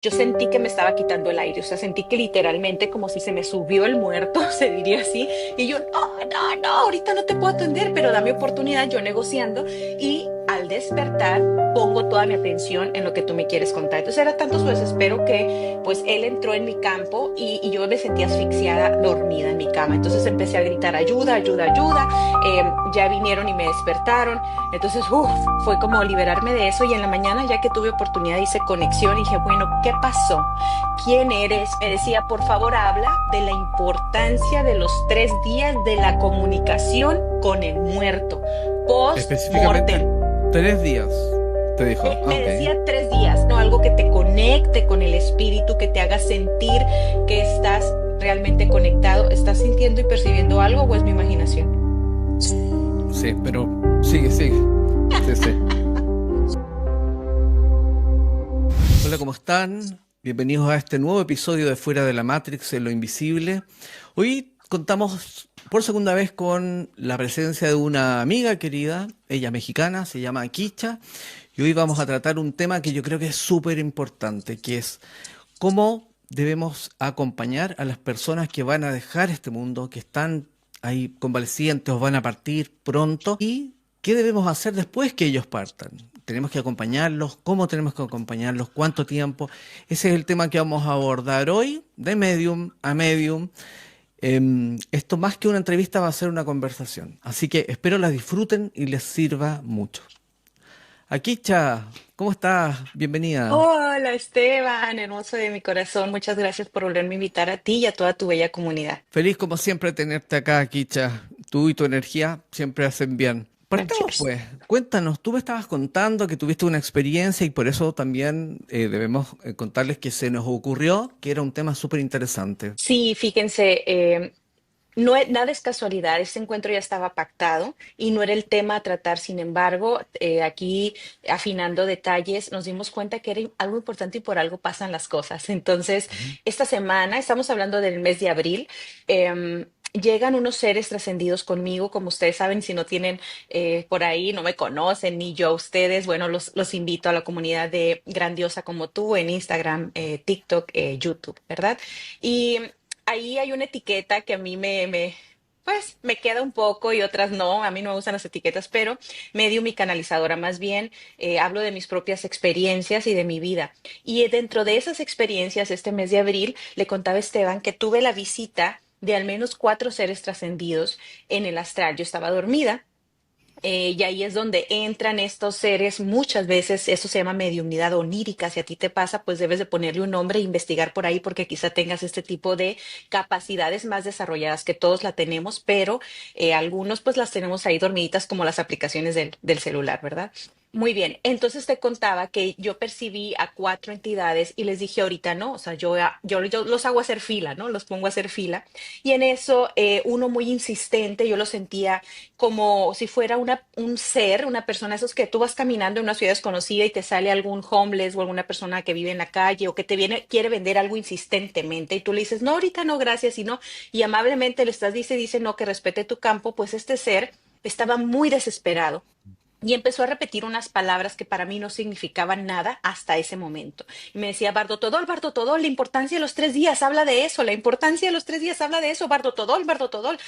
yo sentí que me estaba quitando el aire, o sea, sentí que literalmente como si se me subió el muerto, se diría así, y yo, no, no, no, ahorita no te puedo atender, pero dame oportunidad, yo negociando, y al despertar pongo toda mi atención en lo que tú me quieres contar. Entonces era tanto su desespero que pues él entró en mi campo y yo me sentía asfixiada, dormida en mi cama. Entonces empecé a gritar, ayuda, ayuda, ayuda, ya vinieron y me despertaron. Entonces, fue como liberarme de eso y en la mañana, ya que tuve oportunidad, hice conexión y dije, bueno, ¿qué pasó? ¿Quién eres? Me decía, por favor, habla de la importancia de los 3 días de la comunicación con el muerto, Específicamente post-mortem. 3 días, te dijo. Ah, Me ok. decía 3 días, ¿no? Algo que te conecte con el espíritu, que te haga sentir que estás realmente conectado. ¿Estás sintiendo y percibiendo algo o es mi imaginación? Sí, pero sigue, sigue. Sí, sí. Hola, ¿cómo están? Bienvenidos a este nuevo episodio de Fuera de la Matrix, en lo invisible. Hoy contamos por segunda vez con la presencia de una amiga querida, ella mexicana, se llama Kicha, y hoy vamos a tratar un tema que yo creo que es súper importante, que es cómo debemos acompañar a las personas que van a dejar este mundo, que están ahí convalecientes o van a partir pronto, y qué debemos hacer después que ellos partan. Tenemos que acompañarlos, cómo tenemos que acompañarlos, cuánto tiempo. Ese es el tema que vamos a abordar hoy, de medium a medium. Esto más que una entrevista va a ser una conversación. Así que espero la disfruten y les sirva mucho. Akicha, ¿cómo estás? Bienvenida. Hola Esteban, hermoso de mi corazón. Muchas gracias por volverme a invitar a ti y a toda tu bella comunidad. Feliz como siempre tenerte acá, Kicha. Tú y tu energía siempre hacen bien. Partamos Gracias. pues. Cuéntanos, tú me estabas contando que tuviste una experiencia y por eso también debemos contarles que se nos ocurrió que era un tema súper interesante. Sí, fíjense, no nada es casualidad. Este encuentro ya estaba pactado y no era el tema a tratar. Sin embargo, aquí afinando detalles, nos dimos cuenta que era algo importante y por algo pasan las cosas. Entonces, Ujú. esta semana, estamos hablando del mes de abril. Llegan unos seres trascendidos conmigo, como ustedes saben, si no tienen por ahí, no me conocen, ni yo a ustedes, bueno, los invito a la comunidad de Grandiosa como tú en Instagram, TikTok, YouTube, ¿verdad? Y ahí hay una etiqueta que a mí pues me queda un poco y otras no. A mí no me gustan las etiquetas, pero medio mi canalizadora. Más bien hablo de mis propias experiencias y de mi vida. Y dentro de esas experiencias, este mes de abril, le contaba a Esteban que tuve la visita de al menos 4 seres trascendidos en el astral. Yo estaba dormida y ahí es donde entran estos seres, muchas veces eso se llama mediumnidad onírica. Si a ti te pasa, pues debes de ponerle un nombre e investigar por ahí porque quizá tengas este tipo de capacidades más desarrolladas que todos la tenemos, pero algunos pues las tenemos ahí dormiditas como las aplicaciones del celular, ¿verdad? Muy bien, entonces te contaba que yo percibí a 4 entidades y les dije ahorita no, o sea, yo los hago hacer fila, ¿no? Los pongo a hacer fila. Y en eso, uno muy insistente, yo lo sentía como si fuera un ser, una persona, esos que tú vas caminando en una ciudad desconocida y te sale algún homeless o alguna persona que vive en la calle o que te viene, quiere vender algo insistentemente y tú le dices, no, ahorita no, gracias, y no, y amablemente le estás, dice, no, que respete tu campo, pues este ser estaba muy desesperado. Y empezó a repetir unas palabras que para mí no significaban nada hasta ese momento. Y me decía, Bardo Todol, la importancia de los 3 días habla de eso, la importancia de los 3 días habla de eso, Bardo Todol.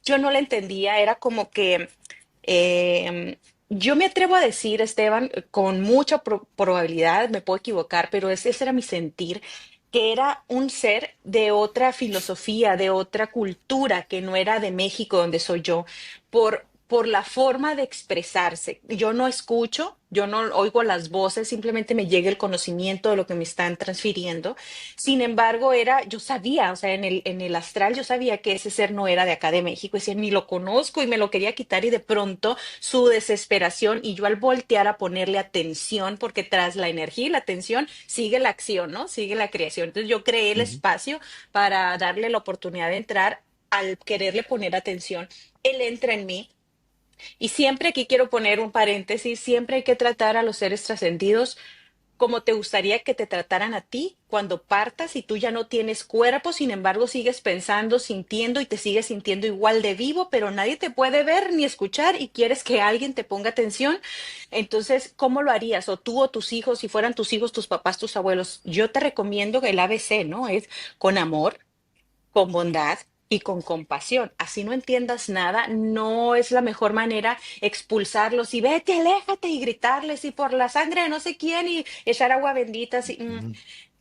Yo no la entendía, era como que yo me atrevo a decir, Esteban, con mucha probabilidad, me puedo equivocar, pero ese era mi sentir, que era un ser de otra filosofía, de otra cultura, que no era de México, donde soy yo, por la forma de expresarse. Yo no escucho, yo no oigo las voces, simplemente me llega el conocimiento de lo que me están transfiriendo. Sin embargo, yo sabía, o sea, en el astral yo sabía que ese ser no era de acá de México, decía, ni lo conozco y me lo quería quitar y de pronto su desesperación y yo al voltear a ponerle atención, porque tras la energía y la atención sigue la acción, ¿no? Sigue la creación. Entonces yo creé el Ujú. espacio para darle la oportunidad de entrar al quererle poner atención. Él entra en mí y siempre aquí quiero poner un paréntesis, siempre hay que tratar a los seres trascendidos como te gustaría que te trataran a ti cuando partas y tú ya no tienes cuerpo, sin embargo sigues pensando, sintiendo y te sigues sintiendo igual de vivo, pero nadie te puede ver ni escuchar y quieres que alguien te ponga atención. Entonces, ¿cómo lo harías? O tú o tus hijos, si fueran tus hijos, tus papás, tus abuelos. Yo te recomiendo que el ABC, ¿no? Es con amor, con bondad y con compasión. Así no entiendas nada, no es la mejor manera expulsarlos y vete, aléjate y gritarles y por la sangre de no sé quién y echar agua bendita. Así, Ujú.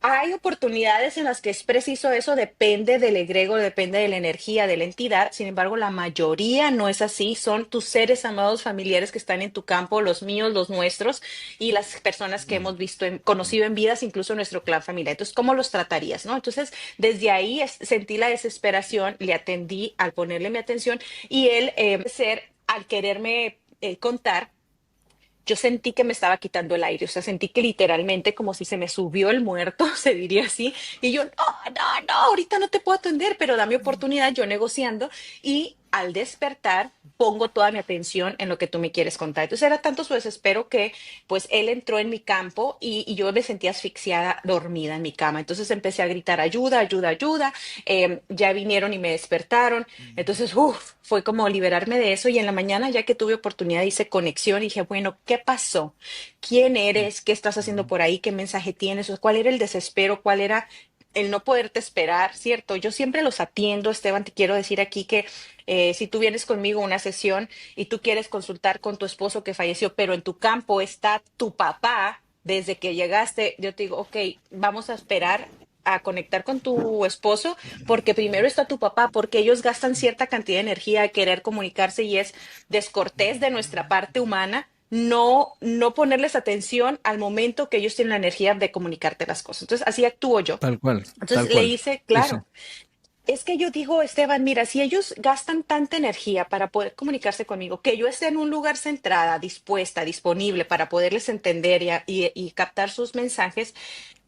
hay oportunidades en las que es preciso eso, depende del egrego, depende de la energía de la entidad. Sin embargo, la mayoría no es así. Son tus seres amados familiares que están en tu campo, los míos, los nuestros y las personas que hemos visto, conocido en vidas, incluso nuestro clan familiar. Entonces, ¿cómo los tratarías, no? Entonces, desde ahí sentí la desesperación, le atendí al ponerle mi atención y él, al quererme contar, yo sentí que me estaba quitando el aire, o sea, sentí que literalmente como si se me subió el muerto, se diría así, y yo, no, no, no, ahorita no te puedo atender, pero dame oportunidad, yo negociando, y al despertar pongo toda mi atención en lo que tú me quieres contar. Entonces era tanto su desespero que pues él entró en mi campo y yo me sentía asfixiada, dormida en mi cama. Entonces empecé a gritar, ayuda, ayuda, ayuda. Ya vinieron y me despertaron. Entonces, fue como liberarme de eso y en la mañana, ya que tuve oportunidad, hice conexión y dije, bueno, ¿qué pasó? ¿Quién eres? ¿Qué estás haciendo por ahí? ¿Qué mensaje tienes? O ¿cuál era el desespero? ¿Cuál era el no poderte esperar? ¿Cierto? Yo siempre los atiendo, Esteban, te quiero decir aquí que si tú vienes conmigo a una sesión y tú quieres consultar con tu esposo que falleció, pero en tu campo está tu papá, desde que llegaste, yo te digo, ok, vamos a esperar a conectar con tu esposo, porque primero está tu papá, porque ellos gastan cierta cantidad de energía a querer comunicarse y es descortés de nuestra parte humana no ponerles atención al momento que ellos tienen la energía de comunicarte las cosas. Entonces, así actúo yo. Tal cual, tal Entonces le cual. hice, Sí, sí. claro, es que yo digo, Esteban, mira, si ellos gastan tanta energía para poder comunicarse conmigo, que yo esté en un lugar centrada, dispuesta, disponible para poderles entender y captar sus mensajes,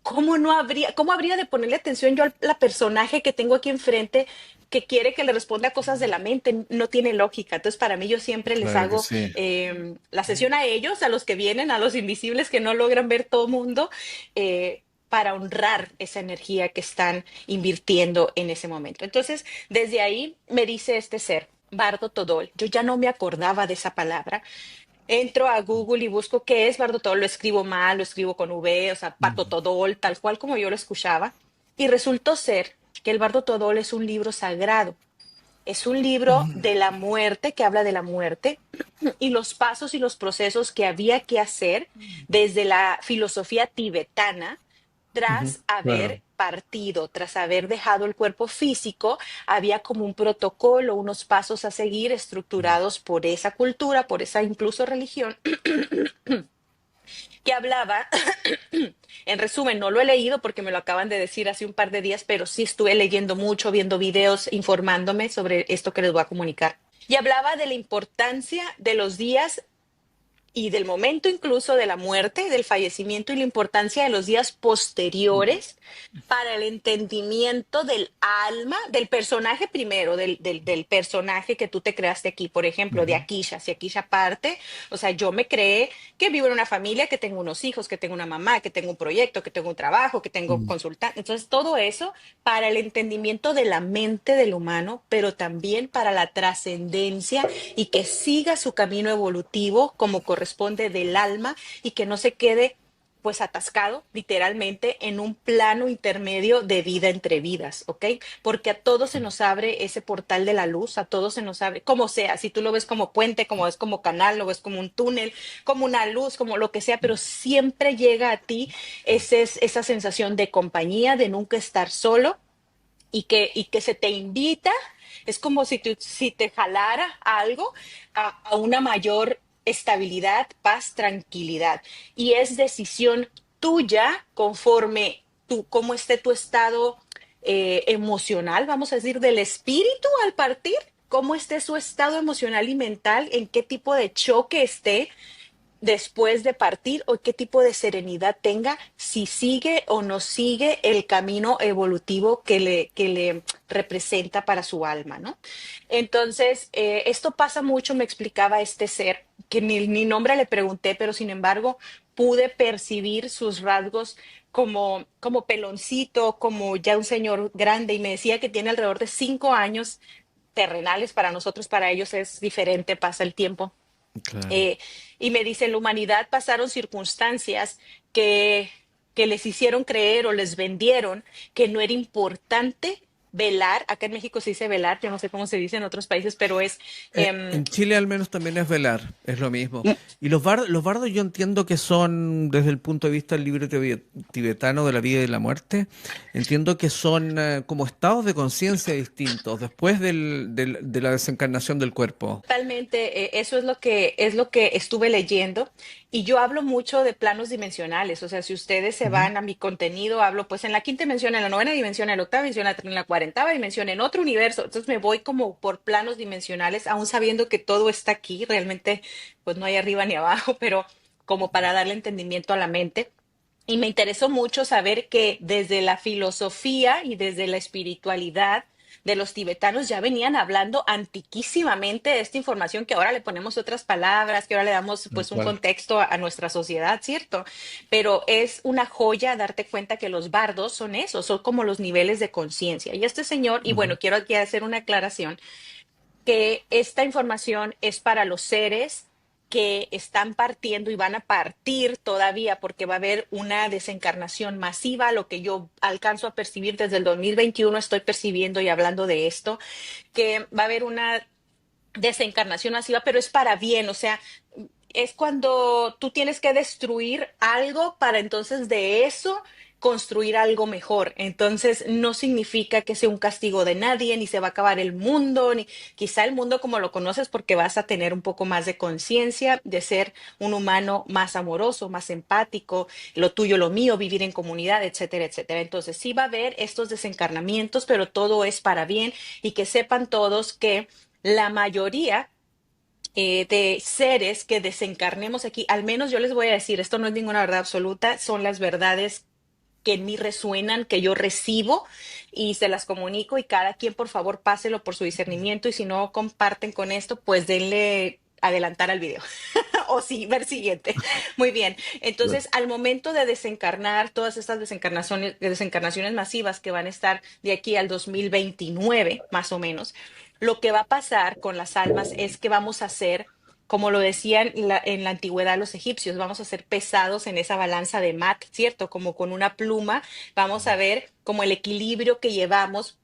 cómo habría de ponerle atención yo a la personaje que tengo aquí enfrente que quiere que le responda cosas de la mente? No tiene lógica. Entonces, para mí, yo siempre les Claro que hago sí. la sesión a ellos, a los que vienen, a los invisibles que no logran ver todo mundo, para honrar esa energía que están invirtiendo en ese momento. Entonces, desde ahí me dice este ser, Bardo Todol. Yo ya no me acordaba de esa palabra. Entro a Google y busco qué es Bardotol, lo escribo mal, lo escribo con V, o sea, Bardo tal cual como yo lo escuchaba. Y resultó ser que el Bardotol es un libro sagrado. Es un libro de la muerte, que habla de la muerte y los pasos y los procesos que había que hacer desde la filosofía tibetana Ujú. tras Claro. haber partido, tras haber dejado el cuerpo físico, había como un protocolo, unos pasos a seguir estructurados por esa cultura, por esa incluso religión, que hablaba, en resumen, no lo he leído porque me lo acaban de decir hace un par de días, pero sí estuve leyendo mucho, viendo videos, informándome sobre esto que les voy a comunicar. Y hablaba de la importancia de los días y del momento incluso de la muerte, del fallecimiento y la importancia de los días posteriores para el entendimiento del alma, del personaje primero, del personaje que tú te creaste aquí, por ejemplo, de Ujú. Akisha. Si Akisha parte, o sea, yo me creé que vivo en una familia, que tengo unos hijos, que tengo una mamá, que tengo un proyecto, que tengo un trabajo, que tengo Mm. consultante. Entonces, todo eso para el entendimiento de la mente del humano, pero también para la trascendencia y que siga su camino evolutivo como corresponde del alma y que no se quede pues atascado literalmente en un plano intermedio de vida entre vidas, ¿ok? Porque a todos se nos abre ese portal de la luz, a todos se nos abre, como sea, si tú lo ves como puente, como ves como canal, lo ves como un túnel, como una luz, como lo que sea, pero siempre llega a ti esa sensación de compañía, de nunca estar solo y que se te invita, es como si te jalara algo a una mayor estabilidad, paz, tranquilidad. Y es decisión tuya conforme cómo esté tu estado emocional, vamos a decir, del espíritu al partir, cómo esté su estado emocional y mental, en qué tipo de choque esté después de partir o qué tipo de serenidad tenga, si sigue o no sigue el camino evolutivo que le representa para su alma, ¿no? Entonces, esto pasa mucho, me explicaba este ser, que ni nombre le pregunté, pero sin embargo, pude percibir sus rasgos como peloncito, como ya un señor grande, y me decía que tiene alrededor de 5 años terrenales. Para nosotros, para ellos es diferente, pasa el tiempo. Claro. Eh, y me dice, en la humanidad pasaron circunstancias que, que les hicieron creer o les vendieron que no era importante velar. Acá en México se dice velar, yo no sé cómo se dice en otros países, pero es En Chile al menos también es velar, es lo mismo. Y los bardos yo entiendo que son, desde el punto de vista del libro tibetano de la vida y la muerte, entiendo que son como estados de conciencia distintos después de la desencarnación del cuerpo. totalmente, eso es lo que estuve leyendo, y yo hablo mucho de planos dimensionales. O sea, si ustedes se Ujú. van a mi contenido, hablo pues en la quinta dimensión, en la novena dimensión, en la octava dimensión, en la cuarentava dimensión, en otro universo. Entonces me voy como por planos dimensionales, aún sabiendo que todo está aquí, realmente pues no hay arriba ni abajo, pero como para darle entendimiento a la mente. Y me interesó mucho saber que desde la filosofía y desde la espiritualidad de los tibetanos ya venían hablando antiquísimamente de esta información, que ahora le ponemos otras palabras, que ahora le damos Tal pues un cual. contexto a nuestra sociedad, ¿cierto? Pero es una joya darte cuenta que los bardos son eso, son como los niveles de conciencia. Y este señor, y Ujú. bueno, quiero aquí hacer una aclaración, que esta información es para los seres que están partiendo y van a partir todavía, porque va a haber una desencarnación masiva. Lo que yo alcanzo a percibir desde el 2021, estoy percibiendo y hablando de esto, que va a haber una desencarnación masiva, pero es para bien. O sea, es cuando tú tienes que destruir algo para entonces de eso construir algo mejor. Entonces no significa que sea un castigo de nadie, ni se va a acabar el mundo, ni quizá el mundo como lo conoces, porque vas a tener un poco más de conciencia, de ser un humano más amoroso, más empático, lo tuyo, lo mío, vivir en comunidad, etcétera, etcétera. Entonces sí va a haber estos desencarnamientos, pero todo es para bien, y que sepan todos que la mayoría de seres que desencarnemos aquí, al menos yo les voy a decir, esto no es ninguna verdad absoluta, son las verdades que en mí resuenan, que yo recibo y se las comunico, y cada quien por favor páselo por su discernimiento, y si no comparten con esto, pues denle adelantar al video o sí, ver siguiente. Muy bien. Claro. Entonces, al momento de desencarnar, todas estas desencarnaciones masivas que van a estar de aquí al 2029, más o menos, lo que va a pasar con las almas es que vamos a ser, como lo decían en la antigüedad los egipcios, vamos a ser pesados en esa balanza de mat, ¿cierto? Como con una pluma, vamos a ver como el equilibrio que llevamos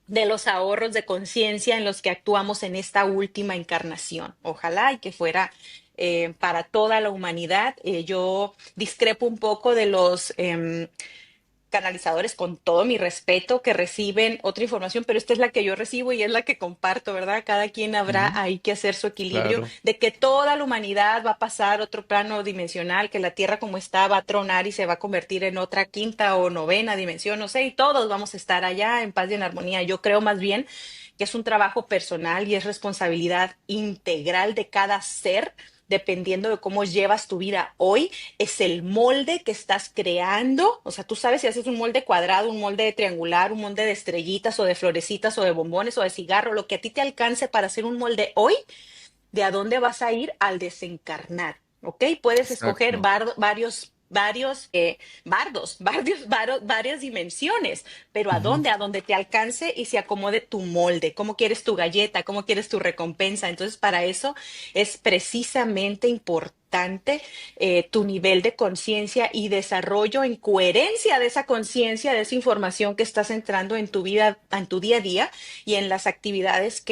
de los ahorros de conciencia en los que actuamos en esta última encarnación. Ojalá y que fuera para toda la humanidad. Yo discrepo un poco de los canalizadores, con todo mi respeto, que reciben otra información, pero esta es la que yo recibo y es la que comparto, ¿verdad? Cada quien habrá Ujú. ahí que hacer su equilibrio, Claro. de que toda la humanidad va a pasar otro plano dimensional, que la Tierra como está va a tronar y se va a convertir en otra quinta o novena dimensión, no sé, y todos vamos a estar allá en paz y en armonía. Yo creo más bien que es un trabajo personal y es responsabilidad integral de cada ser, dependiendo de cómo llevas tu vida hoy. Es el molde que estás creando. O sea, tú sabes si haces un molde cuadrado, un molde triangular, un molde de estrellitas o de florecitas o de bombones o de cigarro, lo que a ti te alcance para hacer un molde hoy, de a dónde vas a ir al desencarnar. ¿Ok? Puedes escoger Exacto. varias dimensiones, pero ¿a Ujú. dónde? A donde te alcance y se acomode tu molde. ¿Cómo quieres tu galleta? ¿Cómo quieres tu recompensa? Entonces, para eso es precisamente importante tu nivel de conciencia y desarrollo en coherencia de esa conciencia, de esa información que estás entrando en tu vida, en tu día a día, y en las actividades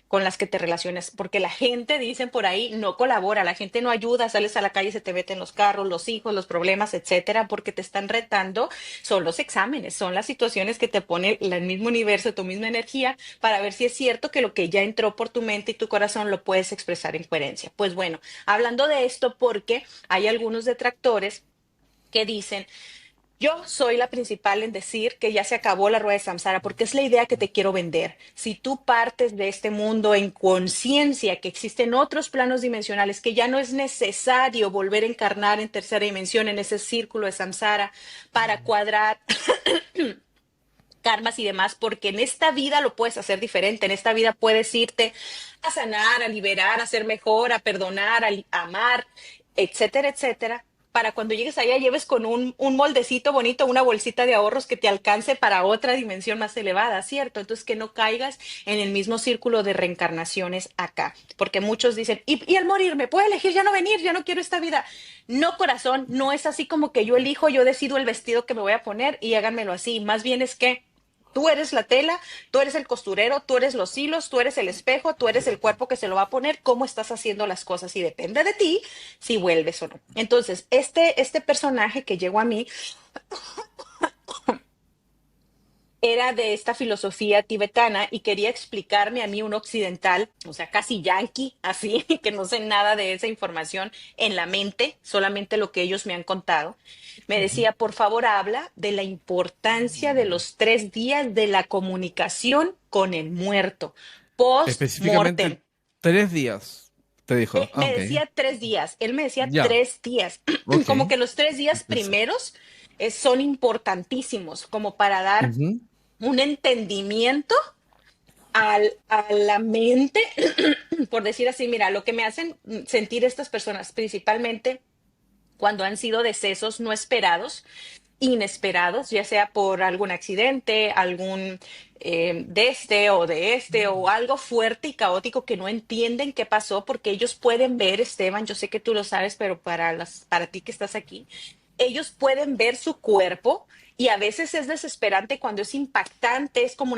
con las que te relacionas, porque la gente, dicen por ahí, no colabora, la gente no ayuda, sales a la calle, se te meten los carros, los hijos, los problemas, etcétera, porque te están retando. Son los exámenes, son las situaciones que te pone el mismo universo, tu misma energía, para ver si es cierto que lo que ya entró por tu mente y tu corazón lo puedes expresar en coherencia. Pues bueno, hablando de esto, porque hay algunos detractores que dicen, yo soy la principal en decir que ya se acabó la rueda de samsara, porque es la idea que te quiero vender. Si tú partes de este mundo en conciencia que existen otros planos dimensionales, que ya no es necesario volver a encarnar en tercera dimensión, en ese círculo de samsara, para cuadrar karmas y demás, porque en esta vida lo puedes hacer diferente. En esta vida puedes irte a sanar, a liberar, a ser mejor, a perdonar, a amar, etcétera, etcétera. para cuando llegues allá lleves con un moldecito bonito, una bolsita de ahorros que te alcance para otra dimensión más elevada, ¿cierto? Entonces que no caigas en el mismo círculo de reencarnaciones acá, porque muchos dicen, y al morir, ¿me puedo elegir ya no venir? Ya no quiero esta vida. No, corazón, no es así como que yo elijo, yo decido el vestido que me voy a poner y háganmelo así. Más bien es que tú eres la tela, tú eres el costurero, tú eres los hilos, tú eres el espejo, tú eres el cuerpo que se lo va a poner, cómo estás haciendo las cosas y depende de ti si vuelves o no. Entonces, este personaje que llegó a mí era de esta filosofía tibetana y quería explicarme a mí un occidental, o sea, casi yanqui, así, que no sé nada de esa información en la mente, solamente lo que ellos me han contado. Me Ujú. decía, por favor, habla de la importancia de los 3 días de la comunicación con el muerto, post-mortem. Específicamente 3 días, te dijo. Ah, Me ok. decía 3 días, él me decía Ya, 3 días, ok. como que los 3 días Interesante. primeros son importantísimos, como para dar Ujú. un entendimiento a la mente, por decir así, mira, lo que me hacen sentir estas personas, principalmente cuando han sido decesos no esperados, inesperados, ya sea por algún accidente, algún de este o de este, o algo fuerte y caótico que no entienden qué pasó, porque ellos pueden ver, Esteban, yo sé que tú lo sabes, pero para ti que estás aquí, ellos pueden ver su cuerpo y a veces es desesperante cuando es impactante, es como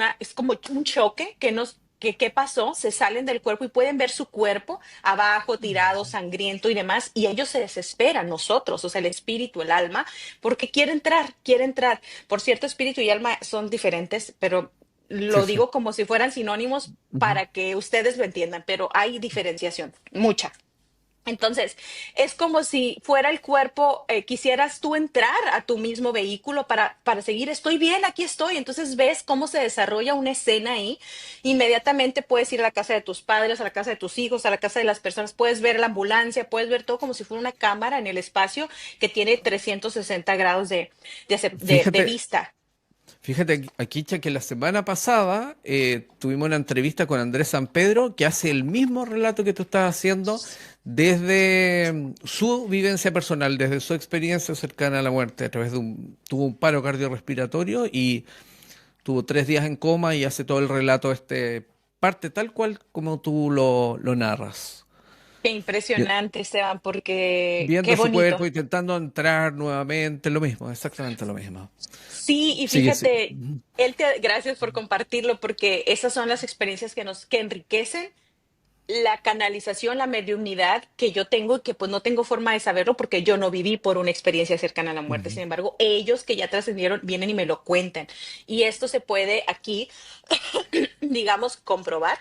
un choque que nos que qué pasó, se salen del cuerpo y pueden ver su cuerpo abajo, tirado, sangriento y demás, y ellos se desesperan, nosotros, o sea, el espíritu, el alma, porque quiere entrar, quiere entrar. Por cierto, espíritu y alma son diferentes, pero Sí, lo sí. digo como si fueran sinónimos Ujú. para que ustedes lo entiendan, pero hay diferenciación, mucha. Entonces, es como si fuera el cuerpo, quisieras tú entrar a tu mismo vehículo para seguir, estoy bien, aquí estoy. Entonces ves cómo se desarrolla una escena ahí. Inmediatamente puedes ir a la casa de tus padres, a la casa de tus hijos, a la casa de las personas, puedes ver la ambulancia, puedes ver todo como si fuera una cámara en el espacio que tiene 360 grados de Fíjate, vista. Fíjate aquí, Cha, que la semana pasada tuvimos una entrevista con Andrés San Pedro que hace el mismo relato que tú estás haciendo desde su vivencia personal, desde su experiencia cercana a la muerte, a través de tuvo un paro cardiorrespiratorio y tuvo 3 días en coma y hace todo el relato parte tal cual como tú lo narras. Qué Vi- impresionante, Esteban, porque qué Viendo su bonito. cuerpo, intentando entrar nuevamente, lo mismo, exactamente lo mismo. Sí, y Sigue, sí. fíjate, gracias por compartirlo, porque esas son las experiencias que enriquecen la canalización, la mediunidad que yo tengo y que pues no tengo forma de saberlo porque yo no viví por una experiencia cercana a la muerte. Ujú, Sin embargo, ellos que ya trascendieron vienen y me lo cuentan. Y esto se puede aquí, digamos, comprobar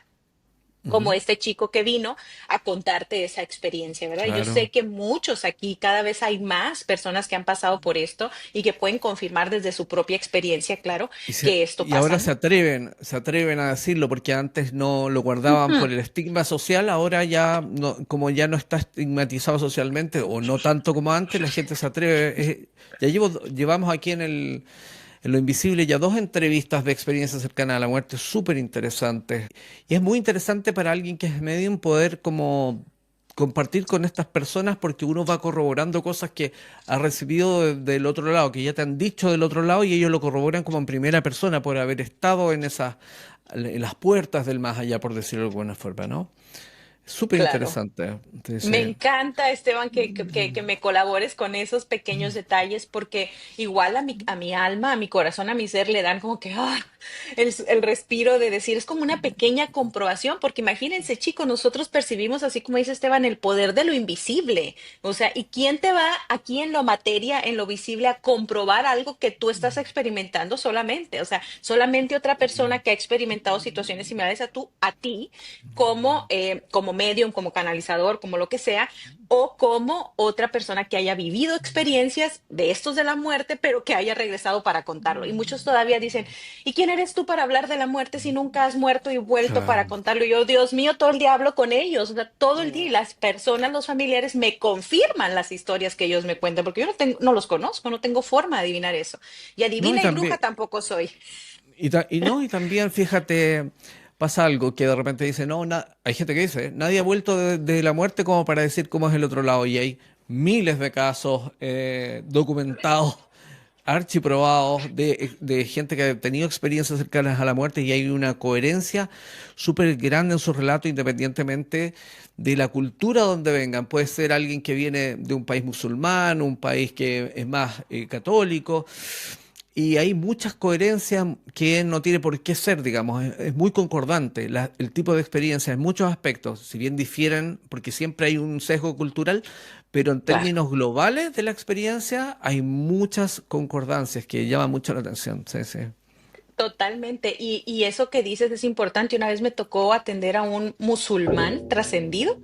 como ujú. este chico que vino a contarte esa experiencia, ¿verdad? Yo sé Claro. que muchos aquí, cada vez hay más personas que han pasado por esto y que pueden confirmar desde su propia experiencia, claro, que esto Y pasa, ahora ¿no? se atreven a decirlo porque antes no lo guardaban Ujú. por el estigma social, ahora ya no, como ya no está estigmatizado socialmente o no tanto como antes, la gente se atreve. Llevamos aquí en Lo Invisible ya 2 entrevistas de experiencias cercanas a la muerte súper interesantes. Y es muy interesante para alguien que es medium poder como compartir con estas personas porque uno va corroborando cosas que ha recibido del otro lado, que ya te han dicho del otro lado y ellos lo corroboran como en primera persona por haber estado en las puertas del más allá, por decirlo de alguna forma, ¿no? Súper Claro. interesante. Me Entonces, encanta, Esteban, que me colabores con esos pequeños detalles, porque igual a mi alma, a mi corazón, a mi ser le dan como que el respiro de decir, es como una pequeña comprobación, porque imagínense, chicos, nosotros percibimos, así como dice Esteban, el poder de lo invisible. O sea, ¿y quién te va aquí en lo materia, en lo visible, a comprobar algo que tú estás experimentando solamente? O sea, solamente otra persona que ha experimentado situaciones similares a ti como medium, como canalizador, como lo que sea, o como otra persona que haya vivido experiencias de estos de la muerte, pero que haya regresado para contarlo. Y muchos todavía dicen, ¿y quién eres tú para hablar de la muerte si nunca has muerto y vuelto para claro. contarlo? Y yo, Dios mío, todo el día hablo con ellos, o sea, todo el día, y las personas, los familiares me confirman las historias que ellos me cuentan, porque yo no los conozco, no tengo forma de adivinar eso. Y No, y adivina y bruja también, tampoco soy. no, y también fíjate, pasa algo que de repente dice, no, hay gente que dice, nadie ha vuelto de la muerte como para decir cómo es el otro lado, y hay miles de casos documentados, archiprobados, de gente que ha tenido experiencias cercanas a la muerte y hay una coherencia súper grande en su relato independientemente de la cultura donde vengan. Puede ser alguien que viene de un país musulmán, un país que es más católico. Y hay muchas coherencias que no tiene por qué ser, digamos, es muy concordante el tipo de experiencia en muchos aspectos, si bien difieren, porque siempre hay un sesgo cultural, pero en Claro. términos globales de la experiencia hay muchas concordancias que llaman mucho la atención. Sí, sí. Totalmente. Y eso que dices es importante. Una vez me tocó atender a un musulmán trascendido.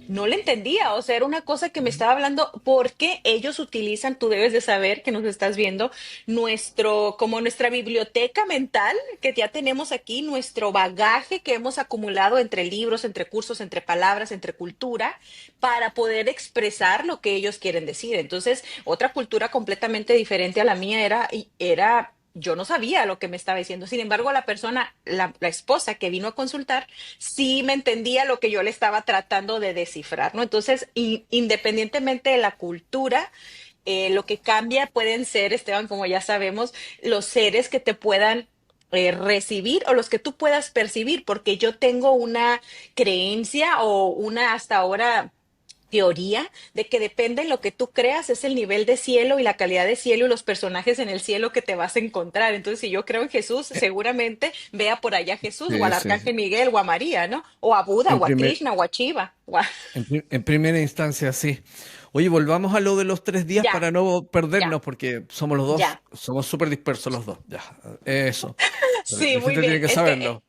No le entendía, o sea, era una cosa que me estaba hablando porque ellos utilizan, tú debes de saber que nos estás viendo, como nuestra biblioteca mental que ya tenemos aquí, nuestro bagaje que hemos acumulado entre libros, entre cursos, entre palabras, entre cultura, para poder expresar lo que ellos quieren decir. Entonces, otra cultura completamente diferente a la mía yo no sabía lo que me estaba diciendo. Sin embargo, la esposa que vino a consultar, sí me entendía lo que yo le estaba tratando de descifrar, ¿no? Entonces, independientemente de la cultura, lo que cambia pueden ser, Esteban, como ya sabemos, los seres que te puedan recibir o los que tú puedas percibir, porque yo tengo una creencia o una hasta ahora teoría de que depende de lo que tú creas, es el nivel de cielo y la calidad de cielo y los personajes en el cielo que te vas a encontrar. Entonces, si yo creo en Jesús, Eh, seguramente vea por allá a Jesús o Sí, al sí, Arcángel sí. Miguel o a María, ¿no? O a Buda En o a primer, Krishna o a Shiva. O a... en primera instancia, sí. Oye, volvamos a lo de los 3 días Ya, para no ya, perdernos, porque somos los dos, ya. somos súper dispersos los dos. Ya, eso. Sí, La muy gente tiene bien. que Es que saberlo.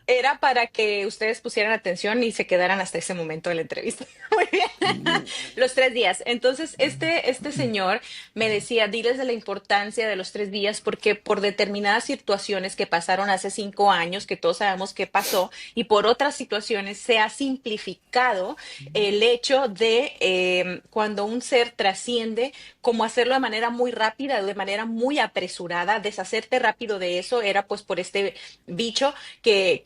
era para que ustedes pusieran atención y se quedaran hasta ese momento de la entrevista. Muy bien. Los 3 días. Entonces, este señor me decía, diles de la importancia de los 3 días, porque por determinadas situaciones que pasaron hace 5 años, que todos sabemos que pasó, y por otras situaciones se ha simplificado el hecho de cuando un ser trasciende, como hacerlo de manera muy rápida, de manera muy apresurada, deshacerte rápido de eso, era pues por este bicho que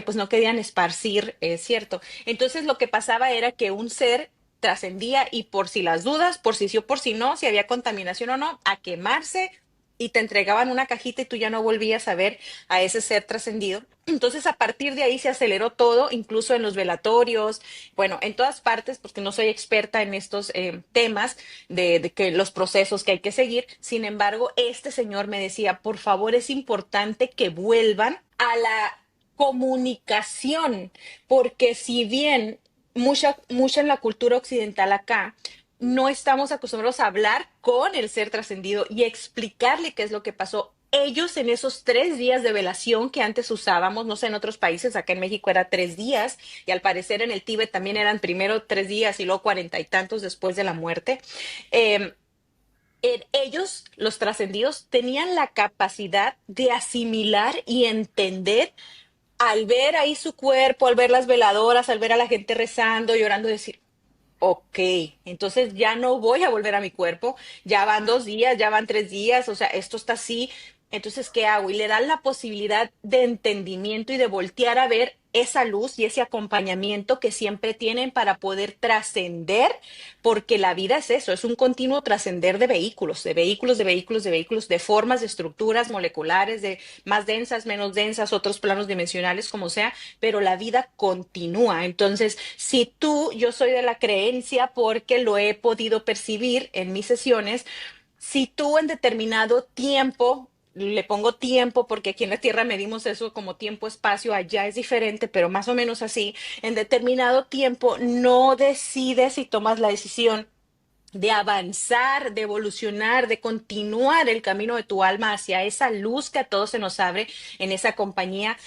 pues no querían esparcir, ¿cierto? Entonces lo que pasaba era que un ser trascendía y por si las dudas, por si sí o por si no, si había contaminación o no, a quemarse y te entregaban una cajita y tú ya no volvías a ver a ese ser trascendido. Entonces, a partir de ahí se aceleró todo, incluso en los velatorios, bueno, en todas partes, porque no soy experta en estos temas de que los procesos que hay que seguir. Sin embargo, este señor me decía, por favor, es importante que vuelvan a la comunicación, porque si bien mucha en la cultura occidental acá, no estamos acostumbrados a hablar con el ser trascendido y explicarle qué es lo que pasó. Ellos en esos 3 días de velación que antes usábamos, no sé, en otros países, acá en México era 3 días, y al parecer en el Tíbet también eran primero 3 días y luego 40 y tantos después de la muerte. Eh, ellos, los trascendidos, tenían la capacidad de asimilar y entender al ver ahí su cuerpo, al ver las veladoras, al ver a la gente rezando, llorando, decir, ok, entonces ya no voy a volver a mi cuerpo, ya van 2 días, ya van 3 días, o sea, esto está así, entonces, ¿qué hago? Y le dan la posibilidad de entendimiento y de voltear a ver esa luz y ese acompañamiento que siempre tienen para poder trascender, porque la vida es eso, es un continuo trascender de vehículos, de vehículos, de vehículos, de vehículos, de formas, de estructuras moleculares, de más densas, menos densas, otros planos dimensionales, como sea, pero la vida continúa. Entonces, si yo soy de la creencia, porque lo he podido percibir en mis sesiones, si tú en determinado tiempo, le pongo tiempo porque aquí en la Tierra medimos eso como tiempo, espacio, allá es diferente, pero más o menos así, en determinado tiempo no decides y tomas la decisión de avanzar, de evolucionar, de continuar el camino de tu alma hacia esa luz que a todos se nos abre en esa compañía,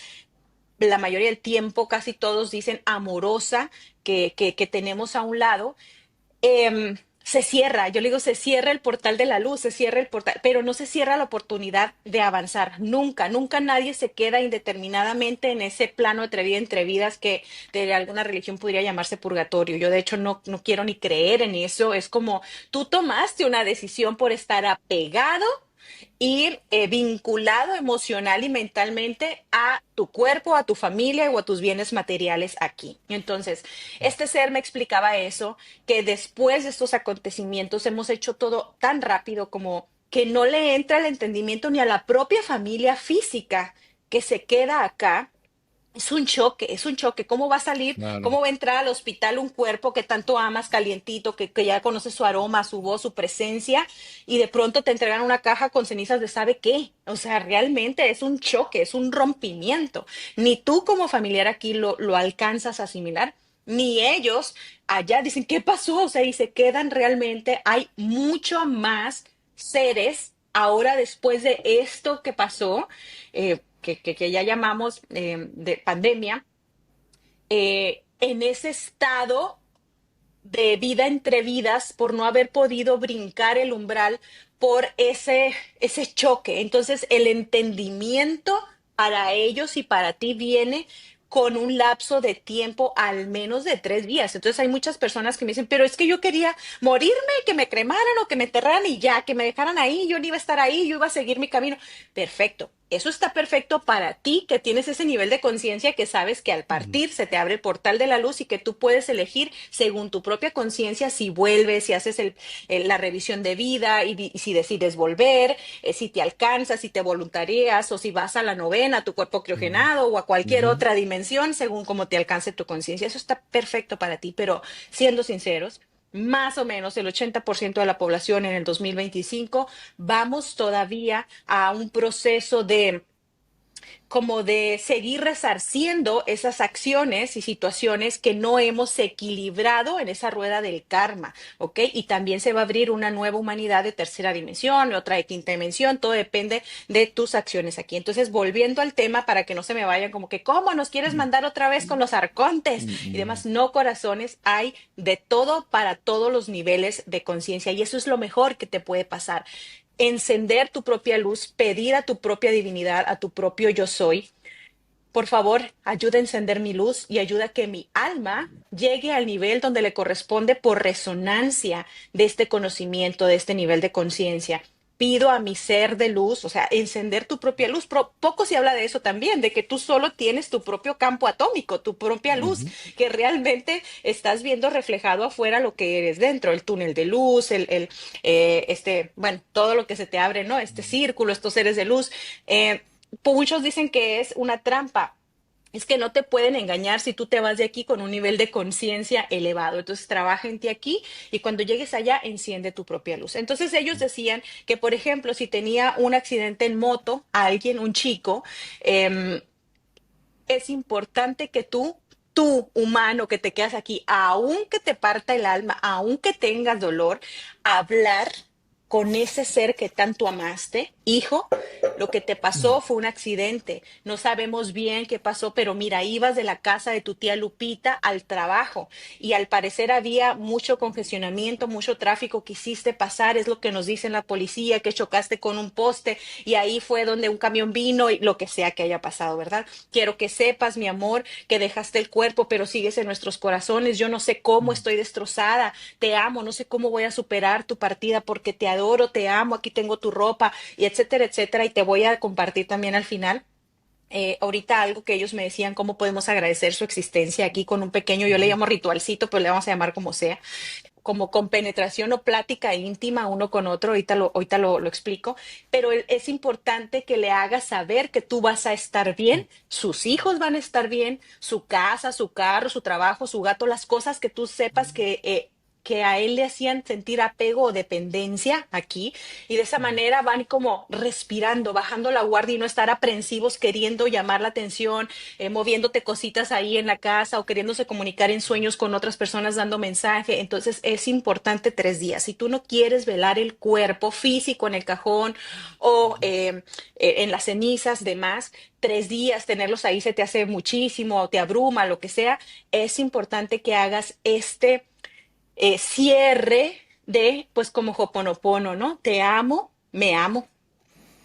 la mayoría del tiempo, casi todos dicen amorosa, que tenemos a un lado, se cierra, yo le digo, se cierra el portal de la luz, se cierra el portal, pero no se cierra la oportunidad de avanzar. Nunca, nunca nadie se queda indeterminadamente en ese plano entre vida, entre vidas que de alguna religión podría llamarse purgatorio. Yo de hecho no quiero ni creer en eso. Es como tú tomaste una decisión por estar apegado ir vinculado emocional y mentalmente a tu cuerpo, a tu familia o a tus bienes materiales aquí. Entonces, este ser me explicaba eso, que después de estos acontecimientos hemos hecho todo tan rápido como que no le entra el entendimiento ni a la propia familia física que se queda acá. Es un choque, es un choque. ¿Cómo va a salir? Claro. ¿Cómo va a entrar al hospital un cuerpo que tanto amas, calientito, que ya conoces su aroma, su voz, su presencia, y de pronto te entregan una caja con cenizas de sabe qué? O sea, realmente es un choque, es un rompimiento. Ni tú como familiar aquí lo alcanzas a asimilar, ni ellos allá dicen, ¿qué pasó? O sea, y se quedan realmente, hay mucho más seres ahora después de esto que pasó, que ya llamamos de pandemia, en ese estado de vida entre vidas por no haber podido brincar el umbral por ese choque. Entonces, el entendimiento para ellos y para ti viene con un lapso de tiempo al menos de 3 días. Entonces hay muchas personas que me dicen, pero es que yo quería morirme, que me cremaran o que me enterraran y ya, que me dejaran ahí, yo no iba a estar ahí, yo iba a seguir mi camino. Perfecto. Eso está perfecto para ti, que tienes ese nivel de conciencia que sabes que al Mm. partir se te abre el portal de la luz y que tú puedes elegir según tu propia conciencia si vuelves, si haces la revisión de vida y si decides volver, si te alcanzas, si te voluntarias o si vas a la novena, a tu cuerpo Mm. criogenado o a cualquier Ujú. otra dimensión según cómo te alcance tu conciencia. Eso está perfecto para ti, pero siendo sinceros, más o menos el 80% de la población en el 2025 vamos todavía a un proceso de como de seguir resarciendo esas acciones y situaciones que no hemos equilibrado en esa rueda del karma, ¿ok? Y también se va a abrir una nueva humanidad de tercera dimensión, otra de quinta dimensión, todo depende de tus acciones aquí. Entonces, volviendo al tema para que no se me vayan como que, ¿cómo nos quieres Mm. mandar otra vez con los arcontes y Mm. demás? No, corazones, hay de todo para todos los niveles de conciencia y eso es lo mejor que te puede pasar, encender tu propia luz, pedir a tu propia divinidad, a tu propio yo soy. Por favor, ayuda a encender mi luz y ayuda a que mi alma llegue al nivel donde le corresponde por resonancia de este conocimiento, de este nivel de conciencia. Pido a mi ser de luz, o sea, encender tu propia luz. Poco se habla de eso también, de que tú solo tienes tu propio campo atómico, tu propia luz, Ujú. que realmente estás viendo reflejado afuera lo que eres dentro, el túnel de luz, bueno, todo lo que se te abre, ¿no? Este círculo, estos seres de luz. Eh, Muchos dicen que es una trampa. Es que no te pueden engañar si tú te vas de aquí con un nivel de conciencia elevado. Entonces trabaja en ti aquí y cuando llegues allá enciende tu propia luz. Entonces ellos decían que, por ejemplo, si tenía un accidente en moto, alguien, un chico, eh, es importante que tú humano que te quedas aquí, aunque te parta el alma, aunque tengas dolor, hablar con ese ser que tanto amaste, hijo, lo que te pasó fue un accidente. No sabemos bien qué pasó, pero mira, ibas de la casa de tu tía Lupita al trabajo y al parecer había mucho congestionamiento, mucho tráfico que hiciste pasar, es lo que nos dice la policía, que chocaste con un poste y ahí fue donde un camión vino y lo que sea que haya pasado, ¿verdad? Quiero que sepas, mi amor, que dejaste el cuerpo, pero sigues en nuestros corazones. Yo no sé cómo estoy destrozada. Te amo, no sé cómo voy a superar tu partida porque te adoro, te amo, aquí tengo tu ropa y etcétera, etcétera. Y te voy a compartir también al final. Ahorita algo que ellos me decían, cómo podemos agradecer su existencia aquí con un pequeño, yo le llamo ritualcito, pero le vamos a llamar como sea, como con penetración o plática íntima uno con otro, ahorita lo explico, pero es importante que le hagas saber que tú vas a estar bien, sus hijos van a estar bien, su casa, su carro, su trabajo, su gato, las cosas que tú sepas que a él le hacían sentir apego o dependencia aquí, y de esa manera van como respirando, bajando la guardia y no estar aprensivos queriendo llamar la atención, moviéndote cositas ahí en la casa o queriéndose comunicar en sueños con otras personas dando mensaje. Entonces es importante 3 días. Si tú no quieres velar el cuerpo físico en el cajón o en las cenizas, demás, 3 días tenerlos ahí se te hace muchísimo, te abruma, lo que sea, es importante que hagas este cierre de, pues como Hoponopono, ¿no? Te amo, me amo,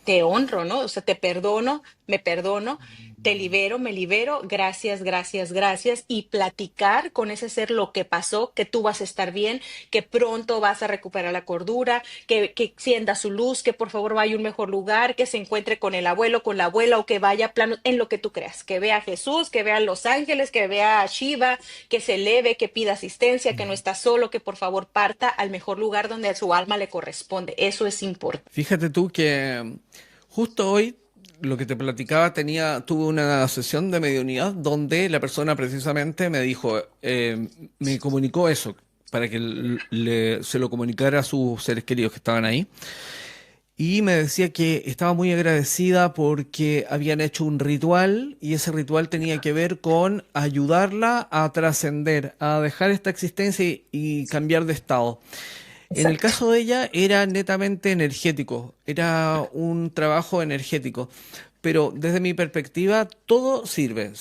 te honro, ¿no? O sea, te perdono, me perdono. te libero, me libero, gracias, gracias, gracias, y platicar con ese ser lo que pasó, que tú vas a estar bien, que pronto vas a recuperar la cordura, que encienda su luz, que por favor vaya a un mejor lugar, que se encuentre con el abuelo, con la abuela, o que vaya a plano en lo que tú creas, que vea a Jesús, que vea a los ángeles, que vea a Shiva, que se eleve, que pida asistencia, que no está solo, que por favor parta al mejor lugar donde a su alma le corresponde. Eso es importante. Fíjate tú que justo hoy lo que te platicaba tuve una sesión de mediunidad donde la persona precisamente me dijo, me comunicó eso para que se lo comunicara a sus seres queridos que estaban ahí. Y me decía que estaba muy agradecida porque habían hecho un ritual y ese ritual tenía que ver con ayudarla a trascender, a dejar esta existencia y cambiar de estado. En el Exacto. caso de ella era netamente energético, era un trabajo energético, pero desde mi perspectiva todo sirve.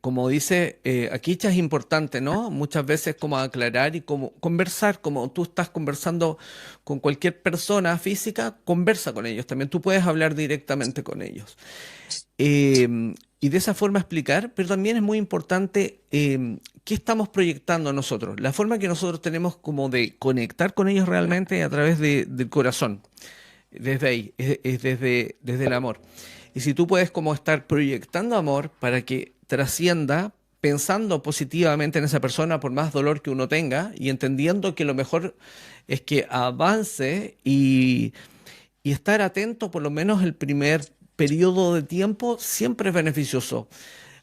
Como dice, aquí ya es importante, ¿no? Muchas veces como aclarar y como conversar, como tú estás conversando con cualquier persona física, conversa con ellos, también tú puedes hablar directamente con ellos. Y de esa forma explicar, pero también es muy importante qué estamos proyectando nosotros, la forma que nosotros tenemos como de conectar con ellos realmente a través del corazón, desde ahí, es desde el amor. Y si tú puedes como estar proyectando amor para que trascienda, pensando positivamente en esa persona por más dolor que uno tenga y entendiendo que lo mejor es que avance y estar atento por lo menos el primer periodo de tiempo siempre es beneficioso.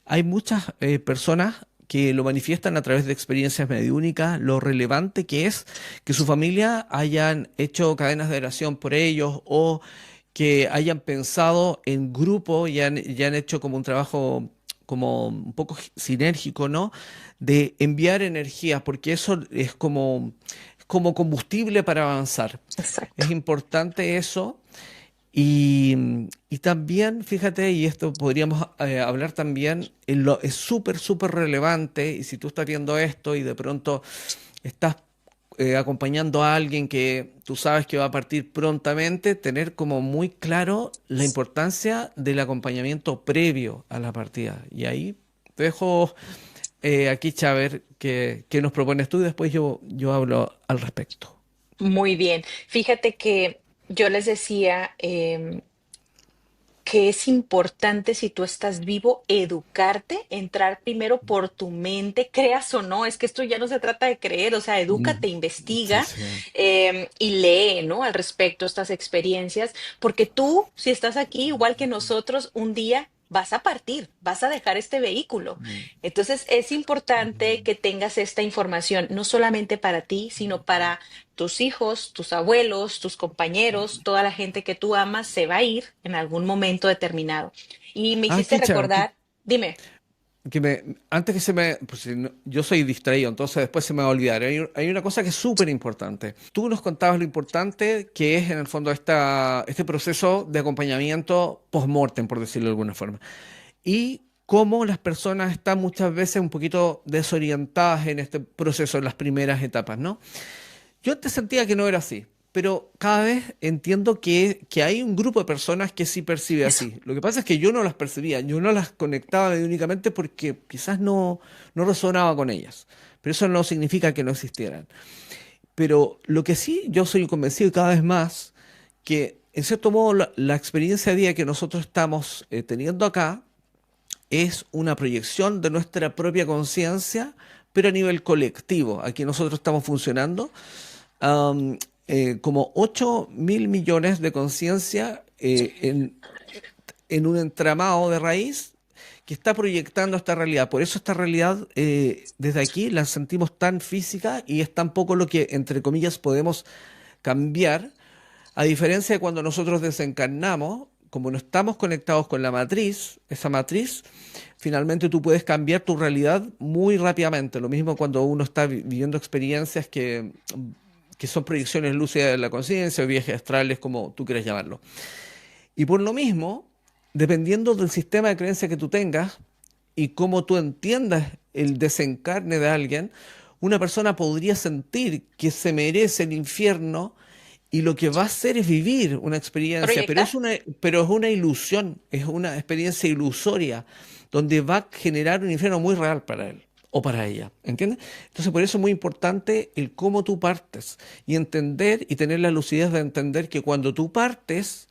Hay muchas personas que lo manifiestan a través de experiencias mediúnicas, lo relevante que es que su familia hayan hecho cadenas de oración por ellos o que hayan pensado en grupo y han hecho como un trabajo como un poco sinérgico, ¿no? De enviar energías, porque eso es como combustible para avanzar. Es Exacto. importante eso y también, fíjate, y esto podríamos hablar también, es súper relevante, y si tú estás viendo esto y de pronto estás acompañando a alguien que tú sabes que va a partir prontamente, tener como muy claro la importancia del acompañamiento previo a la partida. Y ahí te dejo aquí, Chaver, qué nos propones tú y después yo hablo al respecto. Muy bien. Fíjate que yo les decía que es importante si tú estás vivo educarte, entrar primero por tu mente, creas o no, es que esto ya no se trata de creer, o sea, Mm, edúcate, sí, investiga sí. y lee, ¿no? Al respecto estas experiencias, porque tú, si estás aquí igual que nosotros, un día vas a partir, vas a dejar este vehículo. Mm. Entonces es importante que tengas esta información, no solamente para ti, sino para tus hijos, tus abuelos, tus compañeros, toda la gente que tú amas se va a ir en algún momento determinado. Y me Ah, hiciste Kicha, recordar, dime. antes que se me, pues, si yo soy distraído, entonces después se me va a olvidar. Hay una cosa que es súper importante. Tú nos contabas lo importante que es en el fondo este proceso de acompañamiento post-mortem, por decirlo de alguna forma. Y cómo las personas están muchas veces un poquito desorientadas en este proceso, en las primeras etapas, ¿no? Yo antes sentía que no era así, pero cada vez entiendo que hay un grupo de personas que sí percibe Eso. así. Lo que pasa es que yo no las percibía, yo no las conectaba únicamente porque quizás no resonaba con ellas. Pero eso no significa que no existieran. Pero lo que sí yo soy convencido y cada vez más, que en cierto modo la experiencia de vida que nosotros estamos teniendo acá es una proyección de nuestra propia conciencia, pero a nivel colectivo. Aquí nosotros estamos funcionando am, como 8.000 millones de conciencia en un entramado de raíz que está proyectando esta realidad. Por eso esta realidad desde aquí la sentimos tan física y es tan poco lo que, entre comillas, podemos cambiar, a diferencia de cuando nosotros desencarnamos, como no estamos conectados con la matriz, esa matriz, finalmente tú puedes cambiar tu realidad muy rápidamente. Lo mismo cuando uno está viviendo experiencias que son proyecciones lúcidas de la conciencia o viajes astrales, como tú quieras llamarlo. Y por lo mismo, dependiendo del sistema de creencia que tú tengas y cómo tú entiendas el desencarne de alguien, una persona podría sentir que se merece el infierno y lo que va a hacer es vivir una experiencia, ¿Proyectar? pero es una ilusión, es una experiencia ilusoria, donde va a generar un infierno muy real para él o para ella, ¿entiendes? Entonces, por eso es muy importante el cómo tú partes y entender y tener la lucidez de entender que cuando tú partes,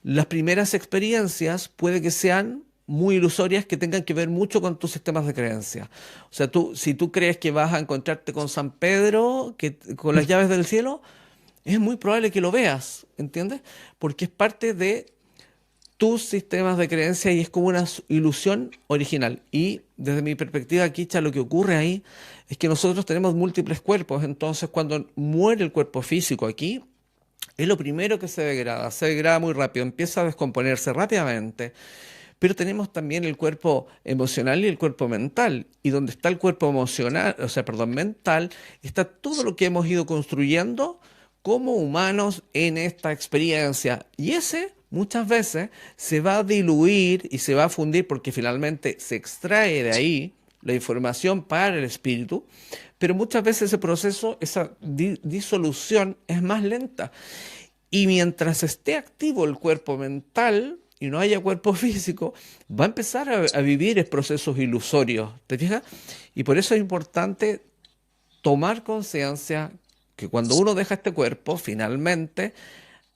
las primeras experiencias puede que sean muy ilusorias, que tengan que ver mucho con tus sistemas de creencia. O sea, si tú crees que vas a encontrarte con San Pedro, con las llaves del cielo, es muy probable que lo veas, ¿entiendes? Porque es parte de tus sistemas de creencia y es como una ilusión original. Y desde mi perspectiva, Kicha, lo que ocurre ahí es que nosotros tenemos múltiples cuerpos, entonces cuando muere el cuerpo físico aquí, es lo primero que se degrada muy rápido, empieza a descomponerse rápidamente, pero tenemos también el cuerpo emocional y el cuerpo mental. Y donde está el cuerpo emocional, o sea, perdón, mental, está todo lo que hemos ido construyendo como humanos en esta experiencia. Y ese muchas veces se va a diluir y se va a fundir porque finalmente se extrae de ahí la información para el espíritu, pero muchas veces ese proceso, esa disolución es más lenta. Y mientras esté activo el cuerpo mental y no haya cuerpo físico, va a empezar a vivir procesos ilusorios, ¿te fijas? Y por eso es importante tomar conciencia que cuando uno deja este cuerpo, finalmente,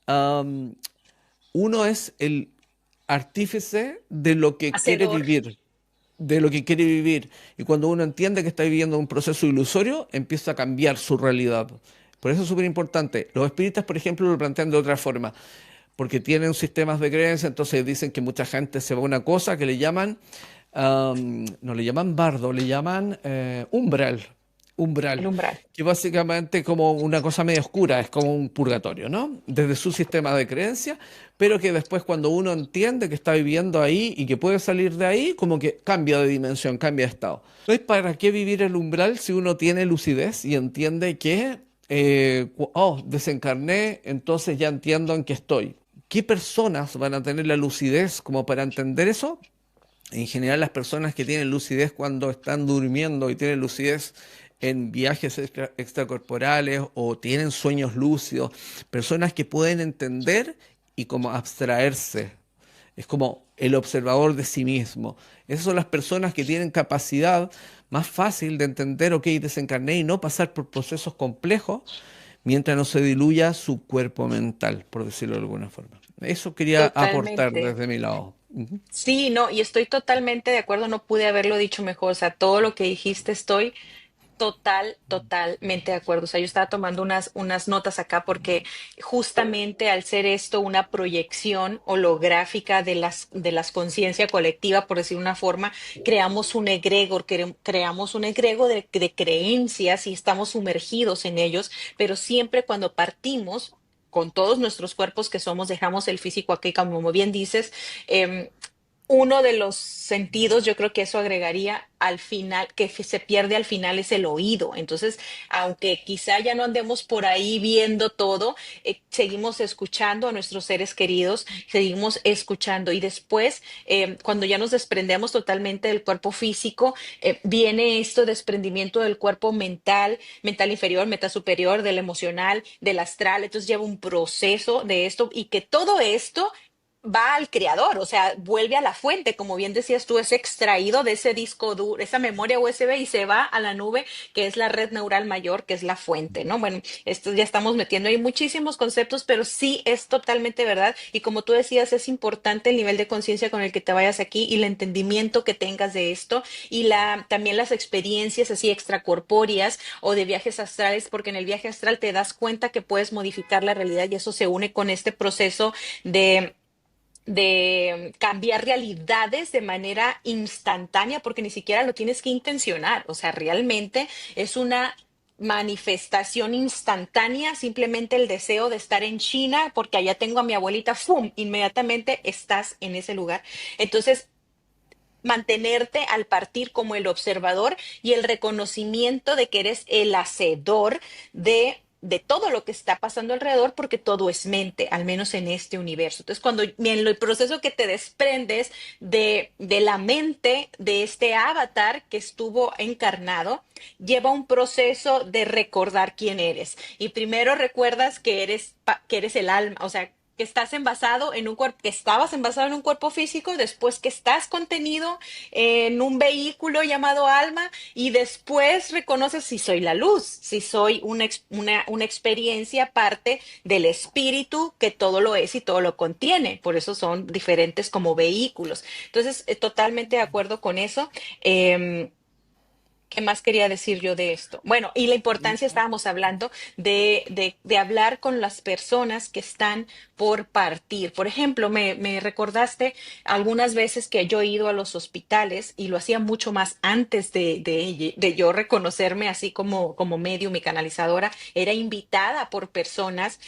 am, uno es el artífice de lo que quiere Hacedor. vivir, de lo que quiere vivir. Y cuando uno entiende que está viviendo un proceso ilusorio, empieza a cambiar su realidad. Por eso es súper importante. Los espíritas, por ejemplo, lo plantean de otra forma, porque tienen sistemas de creencia, entonces dicen que mucha gente se va a una cosa que le llaman, no le llaman bardo, le llaman El umbral, umbral. que básicamente como una cosa medio oscura, es como un purgatorio, ¿no? Desde su sistema de creencia, pero que después cuando uno entiende que está viviendo ahí y que puede salir de ahí, como que cambia de dimensión, cambia de estado. Entonces, ¿para qué vivir el umbral si uno tiene lucidez y entiende que, desencarné, entonces ya entiendo en qué estoy? ¿Qué personas van a tener la lucidez como para entender eso? En general, las personas que tienen lucidez cuando están durmiendo y tienen lucidez en viajes extracorporales o tienen sueños lúcidos, personas que pueden entender y como abstraerse. Es como el observador de sí mismo. Esas son las personas que tienen capacidad más fácil de entender, ok, desencarné y no pasar por procesos complejos mientras no se diluya su cuerpo mental, por decirlo de alguna forma. Eso quería aportar Totalmente. desde mi lado. Ujú. Sí, no, y estoy totalmente de acuerdo, no pude haberlo dicho mejor, o sea, todo lo que dijiste estoy totalmente de acuerdo. O sea, yo estaba tomando unas notas acá porque justamente al ser esto una proyección holográfica de las conciencia colectiva, por decir una forma, creamos un egregor de creencias y estamos sumergidos en ellos, pero siempre cuando partimos con todos nuestros cuerpos que somos, dejamos el físico aquí, como bien dices, em, uno de los sentidos, yo creo que eso agregaría al final, que se pierde al final es el oído. Entonces, aunque quizá ya no andemos por ahí viendo todo, seguimos escuchando a nuestros seres queridos, seguimos escuchando y después, cuando ya nos desprendemos totalmente del cuerpo físico, viene esto desprendimiento del cuerpo mental, mental inferior, mental superior, del emocional, del astral. Entonces lleva un proceso de esto y que todo esto va al creador, o sea, vuelve a la fuente, como bien decías tú, es extraído de ese disco duro, esa memoria USB y se va a la nube, que es la red neural mayor, que es la fuente, ¿no? Bueno, esto ya estamos metiendo ahí muchísimos conceptos, pero sí es totalmente verdad. Y como tú decías, es importante el nivel de conciencia con el que te vayas aquí y el entendimiento que tengas de esto y también las experiencias así extracorpóreas o de viajes astrales, porque en el viaje astral te das cuenta que puedes modificar la realidad y eso se une con este proceso de cambiar realidades de manera instantánea, porque ni siquiera lo tienes que intencionar, o sea, realmente es una manifestación instantánea, simplemente el deseo de estar en China, porque allá tengo a mi abuelita, ¡fum! Inmediatamente estás en ese lugar. Entonces, mantenerte al partir como el observador y el reconocimiento de que eres el hacedor de de todo lo que está pasando alrededor, porque todo es mente, al menos en este universo. Entonces, cuando en el proceso que te desprendes de la mente de este avatar que estuvo encarnado, lleva un proceso de recordar quién eres. Y primero recuerdas que eres el alma, o sea, que estás envasado en un cuerpo, que estabas envasado en un cuerpo físico, después que estás contenido en un vehículo llamado alma, y después reconoces si soy la luz, si soy una experiencia parte del espíritu que todo lo es y todo lo contiene. Por eso son diferentes como vehículos. Entonces, totalmente de acuerdo con eso. Eh, ¿Qué más quería decir yo de esto? Bueno, y la importancia, estábamos hablando de hablar con las personas que están por partir. Por ejemplo, me recordaste algunas veces que yo he ido a los hospitales y lo hacía mucho más antes de yo reconocerme así como medium y canalizadora. Era invitada por personas.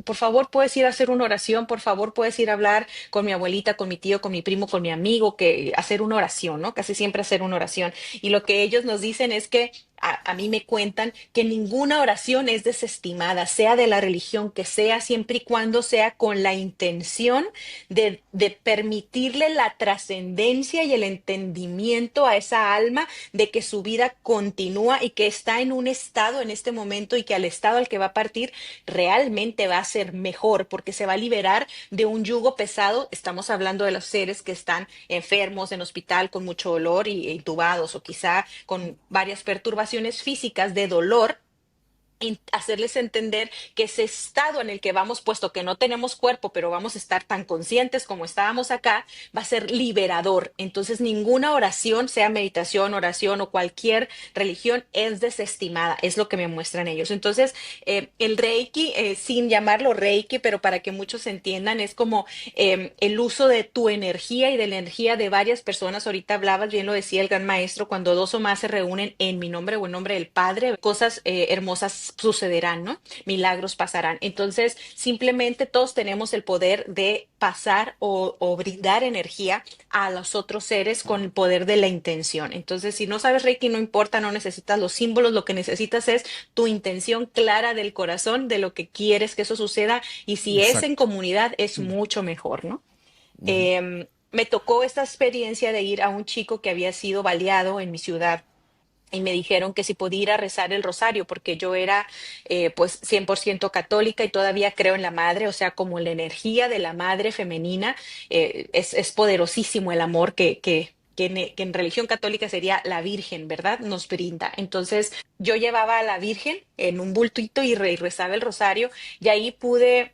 Por favor, puedes ir a hacer una oración, por favor, puedes ir a hablar con mi abuelita, con mi tío, con mi primo, con mi amigo, que hacer una oración, ¿no? Casi siempre hacer una oración. Y lo que ellos nos dicen es que a mí me cuentan que ninguna oración es desestimada, sea de la religión que sea, siempre y cuando sea con la intención de permitirle la trascendencia y el entendimiento a esa alma de que su vida continúa y que está en un estado en este momento y que al estado al que va a partir realmente va a ser mejor porque se va a liberar de un yugo pesado. Estamos hablando de los seres que están enfermos en hospital con mucho dolor y intubados o quizá con varias perturbaciones físicas de dolor, hacerles entender que ese estado en el que vamos, puesto que no tenemos cuerpo, pero vamos a estar tan conscientes como estábamos acá, va a ser liberador. Entonces, ninguna oración, sea meditación, oración o cualquier religión, es desestimada, es lo que me muestran ellos. Entonces, el Reiki, sin llamarlo Reiki, pero para que muchos entiendan, es como el uso de tu energía y de la energía de varias personas. Ahorita hablabas, bien lo decía el gran maestro, cuando dos o más se reúnen en mi nombre o en nombre del Padre, cosas hermosas sucederán, ¿no? Milagros pasarán. Entonces, simplemente todos tenemos el poder de pasar o brindar energía a los otros seres con el poder de la intención. Entonces, si no sabes Reiki, no importa, no necesitas los símbolos, lo que necesitas es tu intención clara del corazón de lo que quieres que eso suceda, y si es en Exacto. comunidad es mucho mejor, ¿no? Me tocó esta experiencia de ir a un chico que había sido baleado en mi ciudad y me dijeron que si podía ir a rezar el rosario, porque yo era pues 100% católica y todavía creo en la madre, o sea, como la energía de la madre femenina, es poderosísimo el amor que en religión católica sería la Virgen, ¿verdad? Nos brinda. Entonces yo llevaba a la Virgen en un bultito y rezaba el rosario, y ahí pude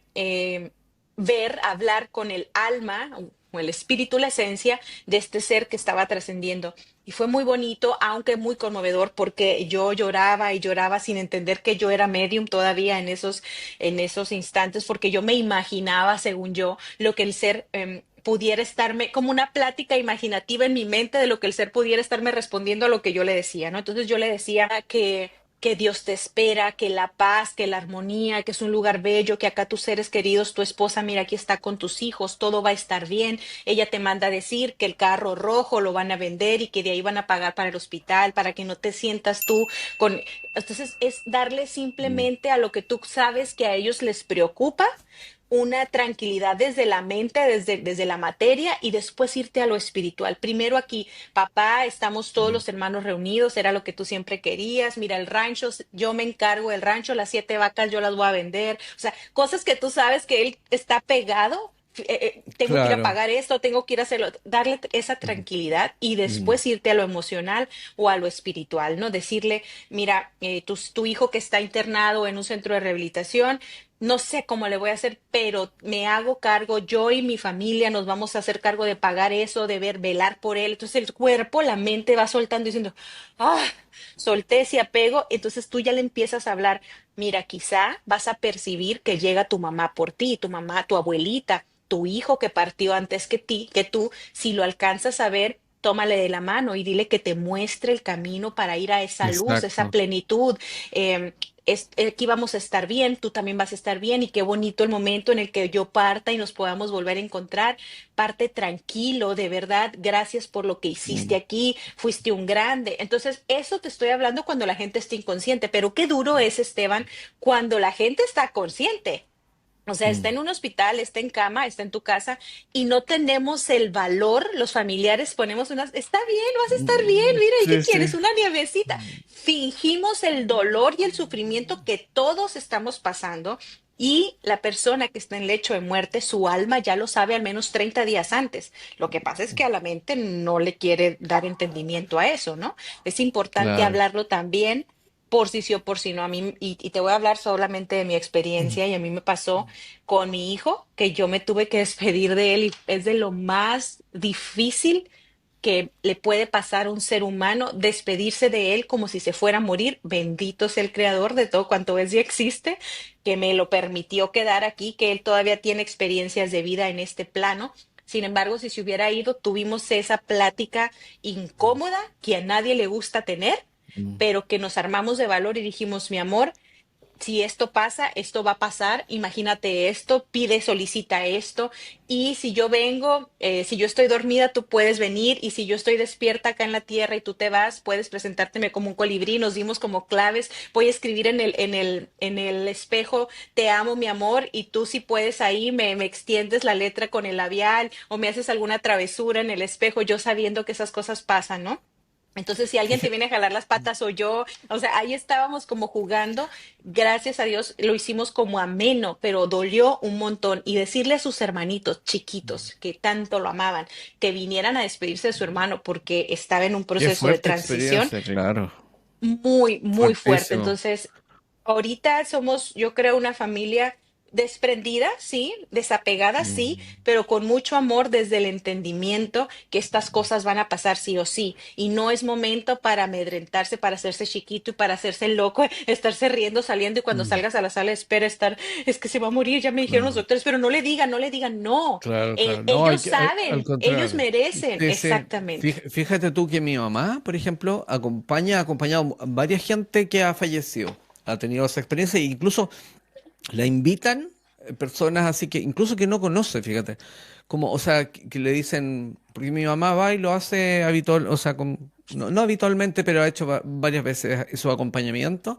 ver, hablar con el alma o el espíritu, la esencia de este ser que estaba trascendiendo. Y fue muy bonito, aunque muy conmovedor, porque yo lloraba y lloraba sin entender que yo era medium todavía en esos instantes, porque yo me imaginaba, según yo, lo que el ser pudiera estarme, como una plática imaginativa en mi mente de lo que el ser pudiera estarme respondiendo a lo que yo le decía, ¿no? Entonces yo le decía que Dios te espera, que la paz, que la armonía, que es un lugar bello, que acá tus seres queridos, tu esposa, mira, aquí está con tus hijos, todo va a estar bien. Ella te manda a decir que el carro rojo lo van a vender y que de ahí van a pagar para el hospital, para que no te sientas tú con... Entonces es darle Mm. simplemente a lo que tú sabes que a ellos les preocupa una tranquilidad desde la mente, desde la materia, y después irte a lo espiritual. Primero aquí, papá, estamos todos Mm. los hermanos reunidos, era lo que tú siempre querías, mira el rancho, yo me encargo del rancho, las 7 vacas yo las voy a vender, o sea, cosas que tú sabes que él está pegado. Tengo que ir a Claro. pagar esto, tengo que ir a hacerlo, darle esa Mm. tranquilidad y Mm. después irte a lo emocional o a lo espiritual, ¿no? Decirle, mira, tu hijo que está internado en un centro de rehabilitación, no sé cómo le voy a hacer, pero me hago cargo, yo y mi familia nos vamos a hacer cargo de pagar eso, de velar por él. Entonces el cuerpo, la mente va soltando diciendo, ah, solté ese apego. Entonces tú ya le empiezas a hablar, mira, quizá vas a percibir que llega tu mamá por ti, tu mamá, tu abuelita, tu hijo que partió antes que tú, si lo alcanzas a ver. Tómale de la mano y dile que te muestre el camino para ir a esa luz, esa Exacto. plenitud. Eh, aquí vamos a estar bien, tú también vas a estar bien y qué bonito el momento en el que yo parta y nos podamos volver a encontrar. Parte tranquilo, de verdad, gracias por lo que hiciste Mm, aquí, fuiste un grande. Entonces, eso te estoy hablando cuando la gente está inconsciente, pero qué duro es, Esteban, cuando la gente está consciente. O sea, está mm, en un hospital, está en cama, está en tu casa y no tenemos el valor, los familiares ponemos unas, está bien, vas a estar bien, mira, ¿y qué sí, sí. quieres? Una nievecita. Fingimos el dolor y el sufrimiento que todos estamos pasando y la persona que está en lecho de muerte, su alma ya lo sabe al menos 30 días antes. Lo que pasa es que a la mente no le quiere dar entendimiento a eso, ¿no? Es importante Claro. hablarlo también por si sí o por si no. A mí, y te voy a hablar solamente de mi experiencia, y a mí me pasó con mi hijo, que yo me tuve que despedir de él y es de lo más difícil que le puede pasar a un ser humano, despedirse de él como si se fuera a morir. Bendito sea el creador de todo cuanto es y existe, que me lo permitió quedar aquí, que él todavía tiene experiencias de vida en este plano. Sin embargo, si se hubiera ido, tuvimos esa plática incómoda que a nadie le gusta tener, Mm. pero que nos armamos de valor y dijimos, mi amor, si esto pasa, esto va a pasar, imagínate esto, pide, solicita esto, y si yo vengo, si yo estoy dormida, tú puedes venir, y si yo estoy despierta acá en la tierra y tú te vas, puedes presentárteme como un colibrí, nos dimos como claves, voy a escribir en el espejo, te amo, mi amor, y tú si puedes ahí, me extiendes la letra con el labial, o me haces alguna travesura en el espejo, yo sabiendo que esas cosas pasan, ¿no? Entonces, si alguien te Fíjate, viene a jalar las patas o yo, o sea, ahí estábamos como jugando. Gracias a Dios lo hicimos como ameno, pero dolió un montón. Y decirle a sus hermanitos chiquitos que tanto lo amaban, que vinieran a despedirse de su hermano porque estaba en un qué proceso de fuerte transición, experiencia, claro. muy, muy fuerte. Fuertísimo. Entonces, ahorita somos, yo creo, una familia desprendida, sí, desapegada, sí, Mm. pero con mucho amor desde el entendimiento que estas cosas van a pasar sí o sí. Y no es momento para amedrentarse, para hacerse chiquito y para hacerse loco, estarse riendo, saliendo y cuando Mm. salgas a la sala de espera estar, es que se va a morir, ya me dijeron los No. doctores, pero no le digan, no le digan, no. Claro, claro. No, Ellos al saben, ellos contrario. merecen, Sí, sí. exactamente. Fíjate tú que mi mamá, por ejemplo, ha acompañado a varias gente que ha fallecido. Ha tenido esa experiencia e incluso la invitan personas así que, incluso que no conoce, fíjate. Como, o sea, que le dicen, porque mi mamá va y lo hace habitual, o sea, no, no habitualmente, pero ha hecho varias veces su acompañamiento.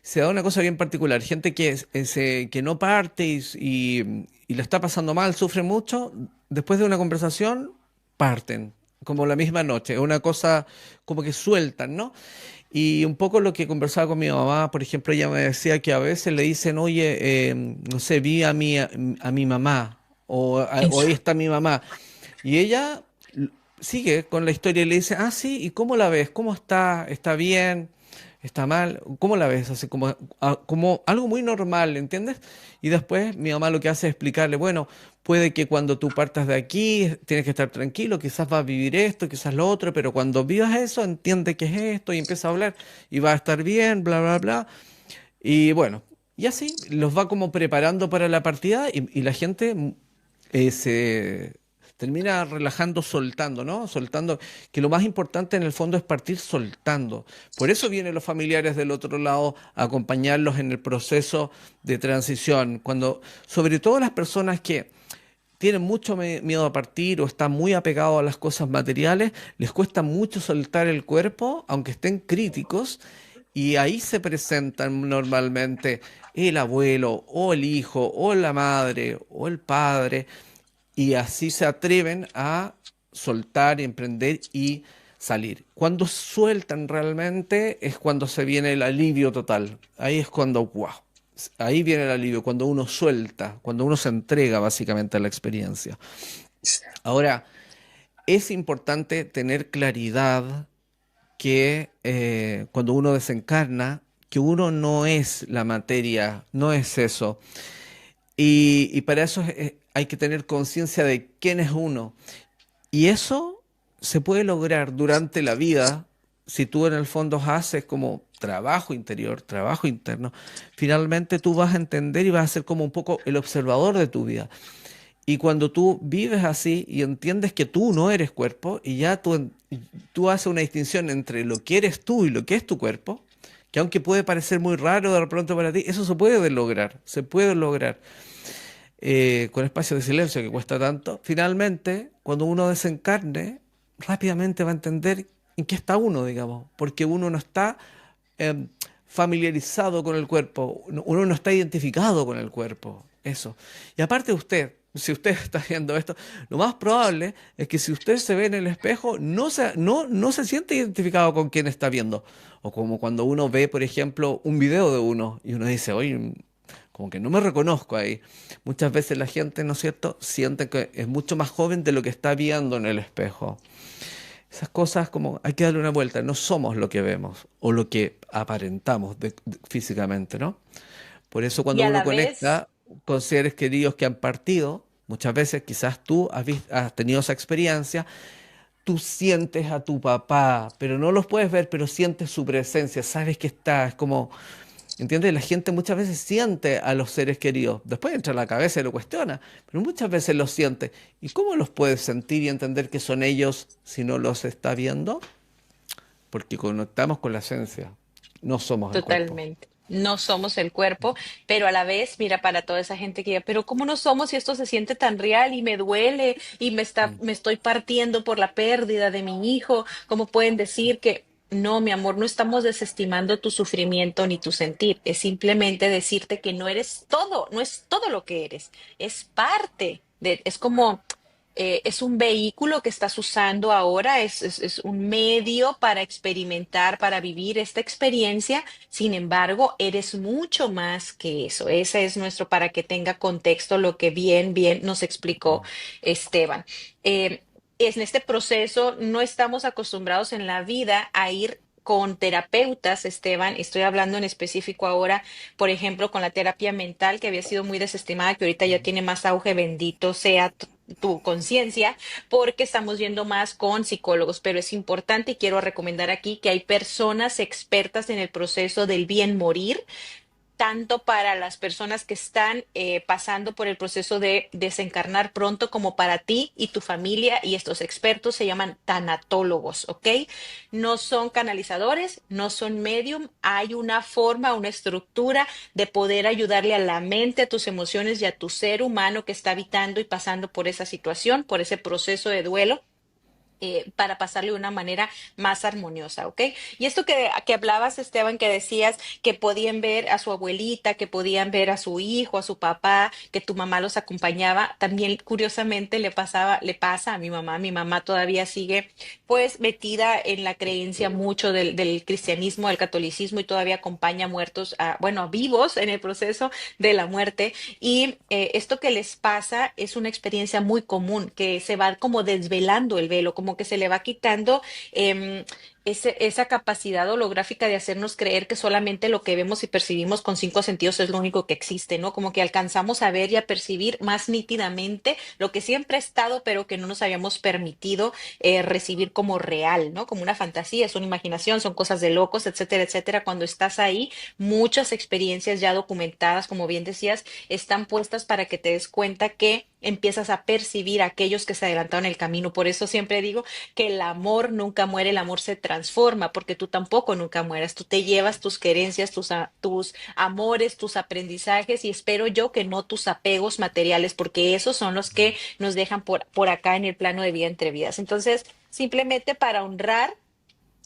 Se da una cosa bien particular, gente que no parte y la está pasando mal, sufre mucho, después de una conversación, parten, como la misma noche, es una cosa como que sueltan, ¿no? Y un poco lo que conversaba con mi mamá, por ejemplo, ella me decía que a veces le dicen, oye, no sé, vi a mi mamá, o ahí está mi mamá, y ella sigue con la historia y le dice, ah, sí, ¿y cómo la ves? ¿Cómo está? ¿Está bien? ¿Está mal? ¿Cómo la ves? Así como algo muy normal, ¿entiendes? Y después mi mamá lo que hace es explicarle, bueno, puede que cuando tú partas de aquí tienes que estar tranquilo, quizás vas a vivir esto, quizás lo otro, pero cuando vivas eso, entiende qué es esto y empieza a hablar y va a estar bien, bla, bla, bla. Y bueno, y así los va como preparando para la partida y la gente se termina relajando, soltando, ¿no? Soltando, que lo más importante en el fondo es partir soltando. Por eso vienen los familiares del otro lado a acompañarlos en el proceso de transición, cuando, sobre todo las personas que tienen mucho miedo a partir o están muy apegados a las cosas materiales, les cuesta mucho soltar el cuerpo, aunque estén críticos, y ahí se presentan normalmente el abuelo o el hijo o la madre o el padre y así se atreven a soltar, emprender y salir. Cuando sueltan realmente es cuando se viene el alivio total. Ahí es cuando, wow, ahí viene el alivio, cuando uno suelta, cuando uno se entrega básicamente a la experiencia. Ahora, es importante tener claridad que cuando uno desencarna, que uno no es la materia, no es eso. Y para eso hay que tener conciencia de quién es uno. Y eso se puede lograr durante la vida si tú en el fondo haces como trabajo interior, trabajo interno. Finalmente tú vas a entender y vas a ser como un poco el observador de tu vida. Y cuando tú vives así y entiendes que tú no eres cuerpo y ya tú haces una distinción entre lo que eres tú y lo que es tu cuerpo, que aunque puede parecer muy raro de pronto para ti, eso se puede lograr con espacio de silencio que cuesta tanto. Finalmente, cuando uno desencarne, rápidamente va a entender en qué está uno, digamos, porque uno no está eh, familiarizado con el cuerpo, uno no está identificado con el cuerpo, eso. Y aparte usted, si usted está viendo esto, lo más probable es que si usted se ve en el espejo, no se siente identificado con quien está viendo. O como cuando uno ve, por ejemplo, un video de uno y uno dice, oye, como que no me reconozco ahí. Muchas veces la gente, ¿no es cierto?, siente que es mucho más joven de lo que está viendo en el espejo. Esas cosas como hay que darle una vuelta, no somos lo que vemos o lo que aparentamos físicamente, ¿no? Por eso Y cuando a uno la vez, conecta con seres queridos que han partido, muchas veces quizás tú has tenido esa experiencia, tú sientes a tu papá, pero no los puedes ver, pero sientes su presencia, sabes que está, es como, ¿entiendes? La gente muchas veces siente a los seres queridos, después entra a la cabeza y lo cuestiona, pero muchas veces los siente. ¿Y cómo los puedes sentir y entender que son ellos si no los está viendo? Porque conectamos con la esencia, no somos el cuerpo. totalmente. No somos el cuerpo, pero a la vez, mira, para toda esa gente que diga, pero ¿cómo no somos si esto se siente tan real y me duele y Mm. me estoy partiendo por la pérdida de mi hijo? ¿Cómo pueden decir que no, mi amor, no estamos desestimando tu sufrimiento ni tu sentir? Es simplemente decirte que no eres todo, no es todo lo que eres, es parte de, es como es un vehículo que estás usando ahora, es un medio para experimentar, para vivir esta experiencia. Sin embargo, eres mucho más que eso. Ese es nuestro, para que tenga contexto, lo que bien nos explicó Esteban. Eh, en este proceso no estamos acostumbrados en la vida a ir con terapeutas, Esteban. Estoy hablando en específico ahora, por ejemplo, con la terapia mental, que había sido muy desestimada, que ahorita ya tiene más auge, bendito sea tu conciencia, porque estamos viendo más con psicólogos, pero es importante y quiero recomendar aquí que hay personas expertas en el proceso del bien morir, tanto para las personas que están pasando por el proceso de desencarnar pronto como para ti y tu familia, y estos expertos se llaman tanatólogos, ¿ok? No son canalizadores, no son medium, hay una forma, una estructura de poder ayudarle a la mente, a tus emociones y a tu ser humano que está habitando y pasando por esa situación, por ese proceso de duelo, para pasarle de una manera más armoniosa, ¿ok? Y esto que hablabas, Esteban, que decías que podían ver a su abuelita, que podían ver a su hijo, a su papá, que tu mamá los acompañaba, también curiosamente le pasa a mi mamá. Mi mamá todavía sigue pues metida en la creencia mucho del cristianismo, del catolicismo, y todavía acompaña a muertos, bueno, a vivos en el proceso de la muerte. Y esto que les pasa es una experiencia muy común, que se va como desvelando el velo, como que se le va quitando em, esa capacidad holográfica de hacernos creer que solamente lo que vemos y percibimos con cinco sentidos es lo único que existe, ¿no? Como que alcanzamos a ver y a percibir más nítidamente lo que siempre ha estado, pero que no nos habíamos permitido recibir como real, ¿no? Como una fantasía, es una imaginación, son cosas de locos, etcétera, etcétera. Cuando estás ahí, muchas experiencias ya documentadas, como bien decías, están puestas para que te des cuenta que empiezas a percibir a aquellos que se adelantaron el camino. Por eso siempre digo que el amor nunca muere, el amor se transforma, porque tú tampoco nunca mueras. Tú te llevas tus querencias, tus amores, tus aprendizajes, y espero yo que no tus apegos materiales, porque esos son los que nos dejan por acá en el plano de vida entre vidas. Entonces, simplemente para honrar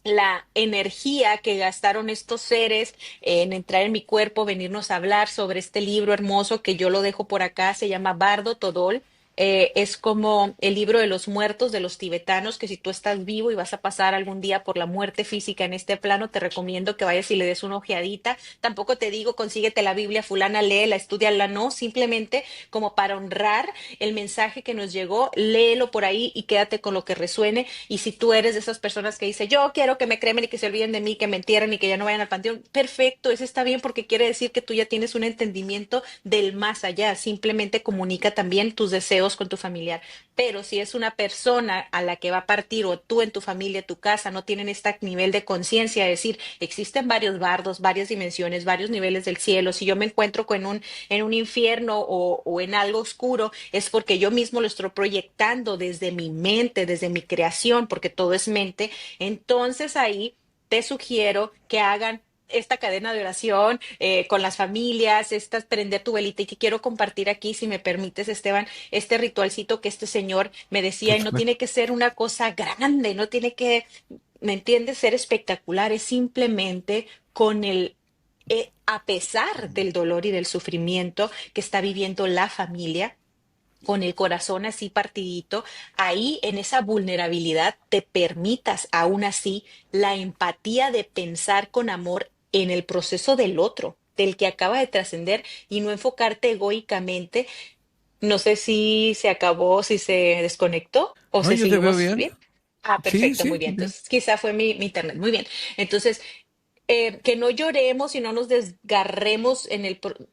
la energía que gastaron estos seres en entrar en mi cuerpo, venirnos a hablar sobre este libro hermoso que yo lo dejo por acá, se llama Bardo Todol. Es como el libro de los muertos de los tibetanos, que si tú estás vivo y vas a pasar algún día por la muerte física en este plano, te recomiendo que vayas y le des una ojeadita. Tampoco te digo, consíguete la Biblia fulana, léela, estudiala, no, simplemente como para honrar el mensaje que nos llegó, léelo por ahí y quédate con lo que resuene. Y si tú eres de esas personas que dice, yo quiero que me cremen y que se olviden de mí, que me entierren y que ya no vayan al panteón, perfecto, eso está bien, porque quiere decir que tú ya tienes un entendimiento del más allá. Simplemente comunica también tus deseos con tu familiar. Pero si es una persona a la que va a partir, o tú en tu familia, tu casa, no tienen este nivel de conciencia, es decir, existen varios bardos, varias dimensiones, varios niveles del cielo. Si yo me encuentro en un infierno o en algo oscuro, es porque yo mismo lo estoy proyectando desde mi mente, desde mi creación, porque todo es mente. Entonces ahí te sugiero que hagan esta cadena de oración con las familias, esta prender tu velita y que quiero compartir aquí, si me permites, Esteban, este ritualcito que este señor me decía, Por y no supuesto. tiene que ser una cosa grande, no tiene que, ¿me entiendes?, ser espectacular, es simplemente con a pesar del dolor y del sufrimiento que está viviendo la familia, con el corazón así partidito, ahí en esa vulnerabilidad te permitas aún así la empatía de pensar con amor en el proceso del otro, del que acaba de trascender y no enfocarte egoicamente. No sé si se acabó, si se desconectó o No, se yo te siguió veo vos bien. bien. Ah, Sí, perfecto, muy sí, bien. bien. Entonces, quizá fue mi internet. Muy bien. Entonces, que no lloremos y no nos desgarremos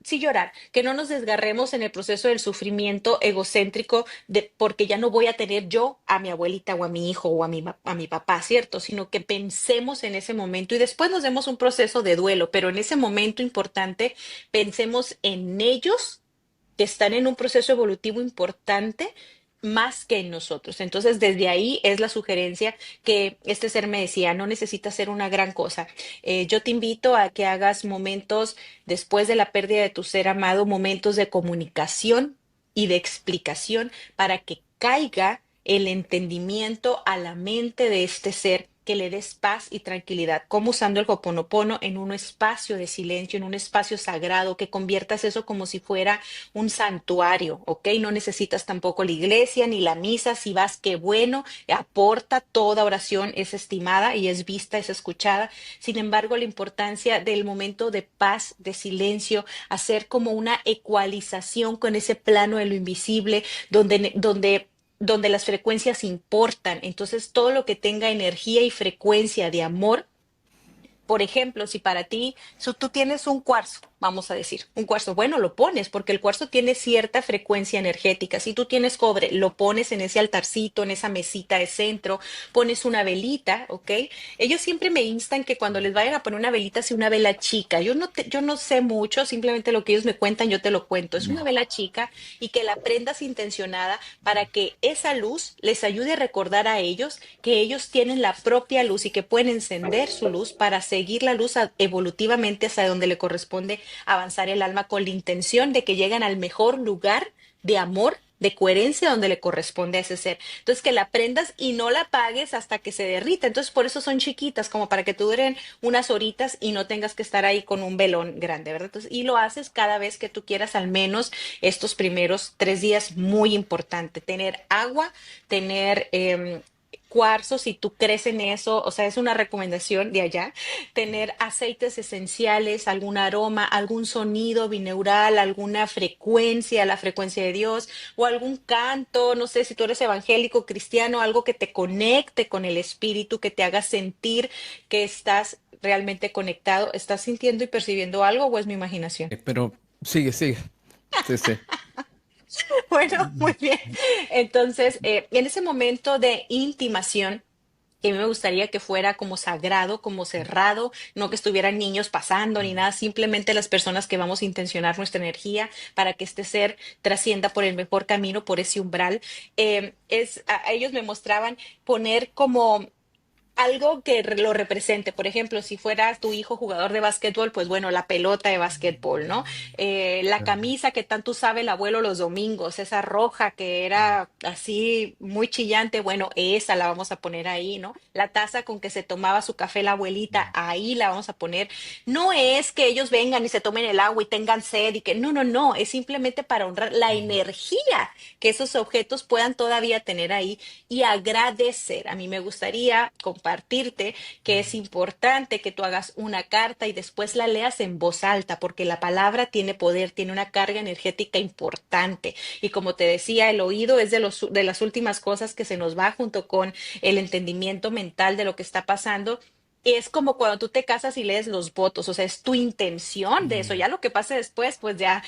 sí llorar, que no nos desgarremos en el proceso del sufrimiento egocéntrico de porque ya no voy a tener yo a mi abuelita o a mi hijo o a mi papá, ¿cierto? Sino que pensemos en ese momento y después nos demos un proceso de duelo, pero en ese momento importante pensemos en ellos que están en un proceso evolutivo importante más que en nosotros. Entonces, desde ahí es la sugerencia que este ser me decía, no necesitas ser una gran cosa. Yo te invito a que hagas momentos después de la pérdida de tu ser amado, momentos de comunicación y de explicación para que caiga el entendimiento a la mente de este ser, que le des paz y tranquilidad, como usando el Hoponopono en un espacio de silencio, en un espacio sagrado, que conviertas eso como si fuera un santuario, ¿ok? No necesitas tampoco la iglesia ni la misa, si vas, qué bueno, aporta, toda oración es estimada y es vista, es escuchada. Sin embargo, la importancia del momento de paz, de silencio, hacer como una ecualización con ese plano de lo invisible, donde las frecuencias importan. Entonces, todo lo que tenga energía y frecuencia de amor, por ejemplo, si para ti, si tú tienes un cuarzo, vamos a decir, un cuarzo, bueno, lo pones porque el cuarzo tiene cierta frecuencia energética. Si tú tienes cobre, lo pones en ese altarcito, en esa mesita de centro, pones una velita, ¿ok? Ellos siempre me instan que cuando les vayan a poner una velita, sea una vela chica. Yo no sé mucho, simplemente lo que ellos me cuentan, yo te lo cuento. Es una vela chica y que la prendas intencionada para que esa luz les ayude a recordar a ellos que ellos tienen la propia luz y que pueden encender su luz para seguir la luz evolutivamente hacia donde le corresponde avanzar el alma, con la intención de que lleguen al mejor lugar de amor, de coherencia donde le corresponde a ese ser. Entonces, que la prendas y no la apagues hasta que se derrita. Entonces, por eso son chiquitas, como para que te duren unas horitas y no tengas que estar ahí con un velón grande, ¿verdad? Entonces, y lo haces cada vez que tú quieras, al menos estos primeros 3 días. Muy importante tener agua, tener cuarzo, si tú crees en eso, o sea, es una recomendación de allá, tener aceites esenciales, algún aroma, algún sonido binaural, alguna frecuencia, la frecuencia de Dios, o algún canto, no sé si tú eres evangélico, cristiano, algo que te conecte con el espíritu, que te haga sentir que estás realmente conectado. ¿Estás sintiendo y percibiendo algo o es mi imaginación? Pero sigue, sigue. Sí, sí. Bueno, muy bien. Entonces, en ese momento de intimación, que a mí me gustaría que fuera como sagrado, como cerrado, no que estuvieran niños pasando ni nada, simplemente las personas que vamos a intencionar nuestra energía para que este ser trascienda por el mejor camino, por ese umbral. A ellos me mostraban poner como algo que lo represente. Por ejemplo, si fuera tu hijo jugador de básquetbol, pues bueno, la pelota de básquetbol, ¿no? La camisa que tanto usaba el abuelo los domingos, esa roja que era así muy chillante, bueno, esa la vamos a poner ahí, ¿no? La taza con que se tomaba su café la abuelita, ahí la vamos a poner. No es que ellos vengan y se tomen el agua y tengan sed y que no, no, no, es simplemente para honrar la energía que esos objetos puedan todavía tener ahí y agradecer. A mí me gustaría compartirte que es importante que tú hagas una carta y después la leas en voz alta, porque la palabra tiene poder, tiene una carga energética importante. Y como te decía, el oído es de las últimas cosas que se nos va junto con el entendimiento mental de lo que está pasando. Es como cuando tú te casas y lees los votos, o sea, es tu intención de eso. Ya lo que pase después, pues ya,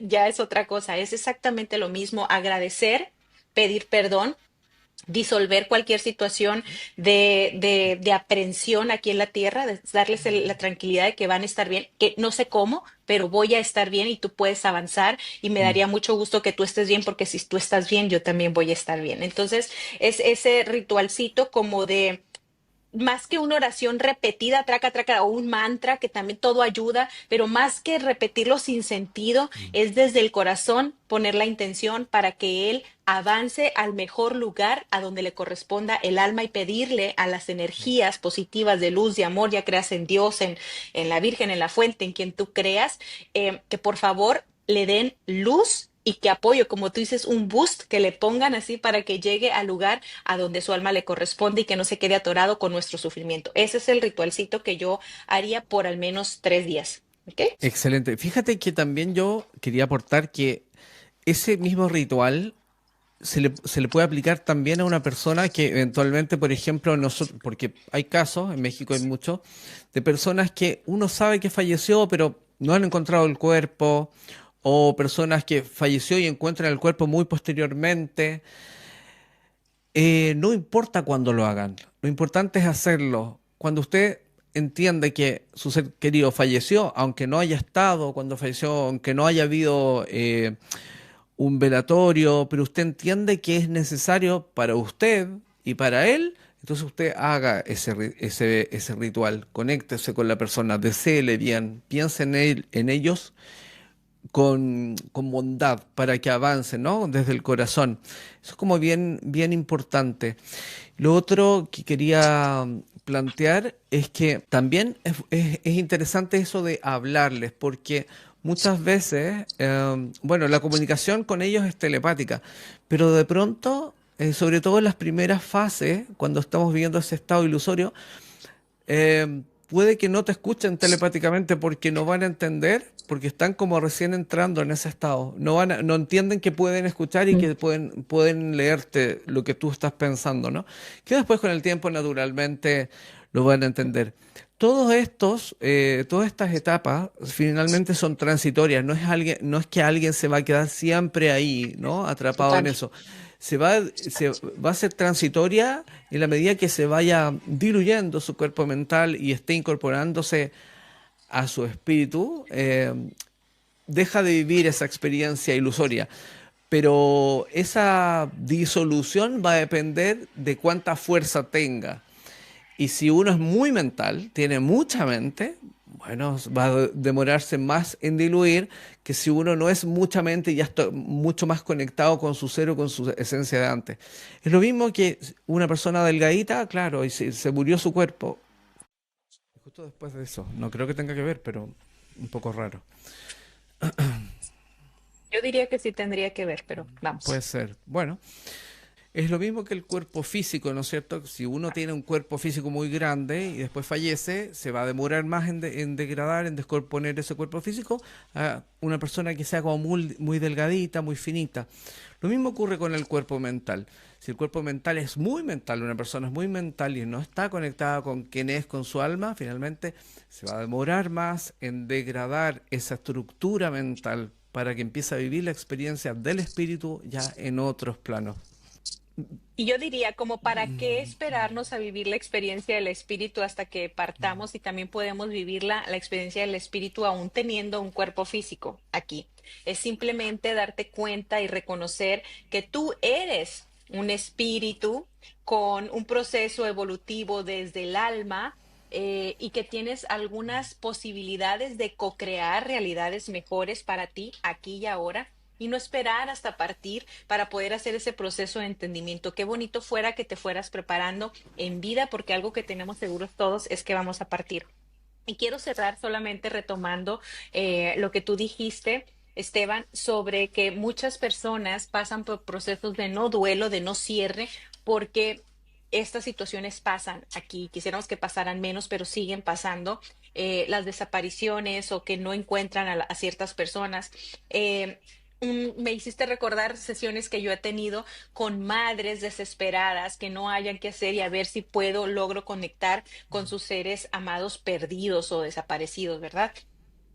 ya es otra cosa. Es exactamente lo mismo, agradecer, pedir perdón, disolver cualquier situación de aprensión aquí en la tierra, de darles la tranquilidad de que van a estar bien, que no sé cómo, pero voy a estar bien y tú puedes avanzar y me daría mucho gusto que tú estés bien porque si tú estás bien, yo también voy a estar bien. Entonces, es ese ritualcito como de más que una oración repetida, traca, traca, o un mantra, que también todo ayuda, pero más que repetirlo sin sentido, Mm. es desde el corazón poner la intención para que él avance al mejor lugar a donde le corresponda el alma y pedirle a las energías positivas de luz, de amor, ya creas en Dios, en la Virgen, en la fuente, en quien tú creas, que por favor le den luz y que apoyo, como tú dices, un boost que le pongan así para que llegue al lugar a donde su alma le corresponde y que no se quede atorado con nuestro sufrimiento. Ese es el ritualcito que yo haría por al menos 3 días. ¿Ok? Excelente. Fíjate que también yo quería aportar que ese mismo ritual se le puede aplicar también a una persona que eventualmente, por ejemplo, nosotros, porque hay casos, en México hay muchos, de personas que uno sabe que falleció, pero no han encontrado el cuerpo, o personas que falleció y encuentran el cuerpo muy posteriormente. No importa cuándo lo hagan, lo importante es hacerlo. Cuando usted entiende que su ser querido falleció, aunque no haya estado cuando falleció, aunque no haya habido un velatorio, pero usted entiende que es necesario para usted y para él, entonces usted haga ese ritual, conéctese con la persona, deséele bien, piense en él, en ellos con bondad para que avancen, ¿no? Desde el corazón. Eso es como bien, bien importante. Lo otro que quería plantear es que también es interesante eso de hablarles, porque muchas veces, bueno, la comunicación con ellos es telepática, pero de pronto, sobre todo en las primeras fases, cuando estamos viviendo ese estado ilusorio, puede que no te escuchen telepáticamente porque no van a entender, porque están como recién entrando en ese estado. No entienden que pueden escuchar y que pueden leerte lo que tú estás pensando, ¿no? Que después con el tiempo naturalmente lo van a entender. Todas estas etapas finalmente son transitorias, no es que alguien se va a quedar siempre ahí, ¿no? Atrapado en Total. eso. Se va a ser transitoria en la medida que se vaya diluyendo su cuerpo mental y esté incorporándose a su espíritu, deja de vivir esa experiencia ilusoria. Pero esa disolución va a depender de cuánta fuerza tenga. Y si uno es muy mental, tiene mucha mente, bueno, va a demorarse más en diluir que si uno no es mucha mente y ya está mucho más conectado con su ser o con su esencia de antes. Es lo mismo que una persona delgadita, claro, y se murió su cuerpo. Justo después de eso, no creo que tenga que ver, pero un poco raro. Yo diría que sí tendría que ver, pero Puede vamos. ser. Bueno, es lo mismo que el cuerpo físico, ¿no es cierto? Si uno tiene un cuerpo físico muy grande y después fallece, se va a demorar más en degradar, en descomponer ese cuerpo físico a una persona que sea como muy, muy delgadita, muy finita. Lo mismo ocurre con el cuerpo mental. Si el cuerpo mental es muy mental, una persona es muy mental y no está conectada con quien es, con su alma, finalmente se va a demorar más en degradar esa estructura mental para que empiece a vivir la experiencia del espíritu ya en otros planos. Y yo diría, como para qué esperarnos a vivir la experiencia del espíritu hasta que partamos y también podemos vivir la experiencia del espíritu aún teniendo un cuerpo físico aquí. Es simplemente darte cuenta y reconocer que tú eres un espíritu con un proceso evolutivo desde el alma, y que tienes algunas posibilidades de co-crear realidades mejores para ti aquí y ahora y no esperar hasta partir para poder hacer ese proceso de entendimiento. Qué bonito fuera que te fueras preparando en vida, porque algo que tenemos seguros todos es que vamos a partir. Y quiero cerrar solamente retomando lo que tú dijiste, Esteban, sobre que muchas personas pasan por procesos de no duelo, de no cierre, porque estas situaciones pasan aquí. Quisiéramos que pasaran menos, pero siguen pasando. Las desapariciones o que no encuentran a ciertas personas. Eh, Me hiciste recordar sesiones que yo he tenido con madres desesperadas que no hayan qué hacer y a ver si logro conectar con sus seres amados perdidos o desaparecidos, ¿verdad?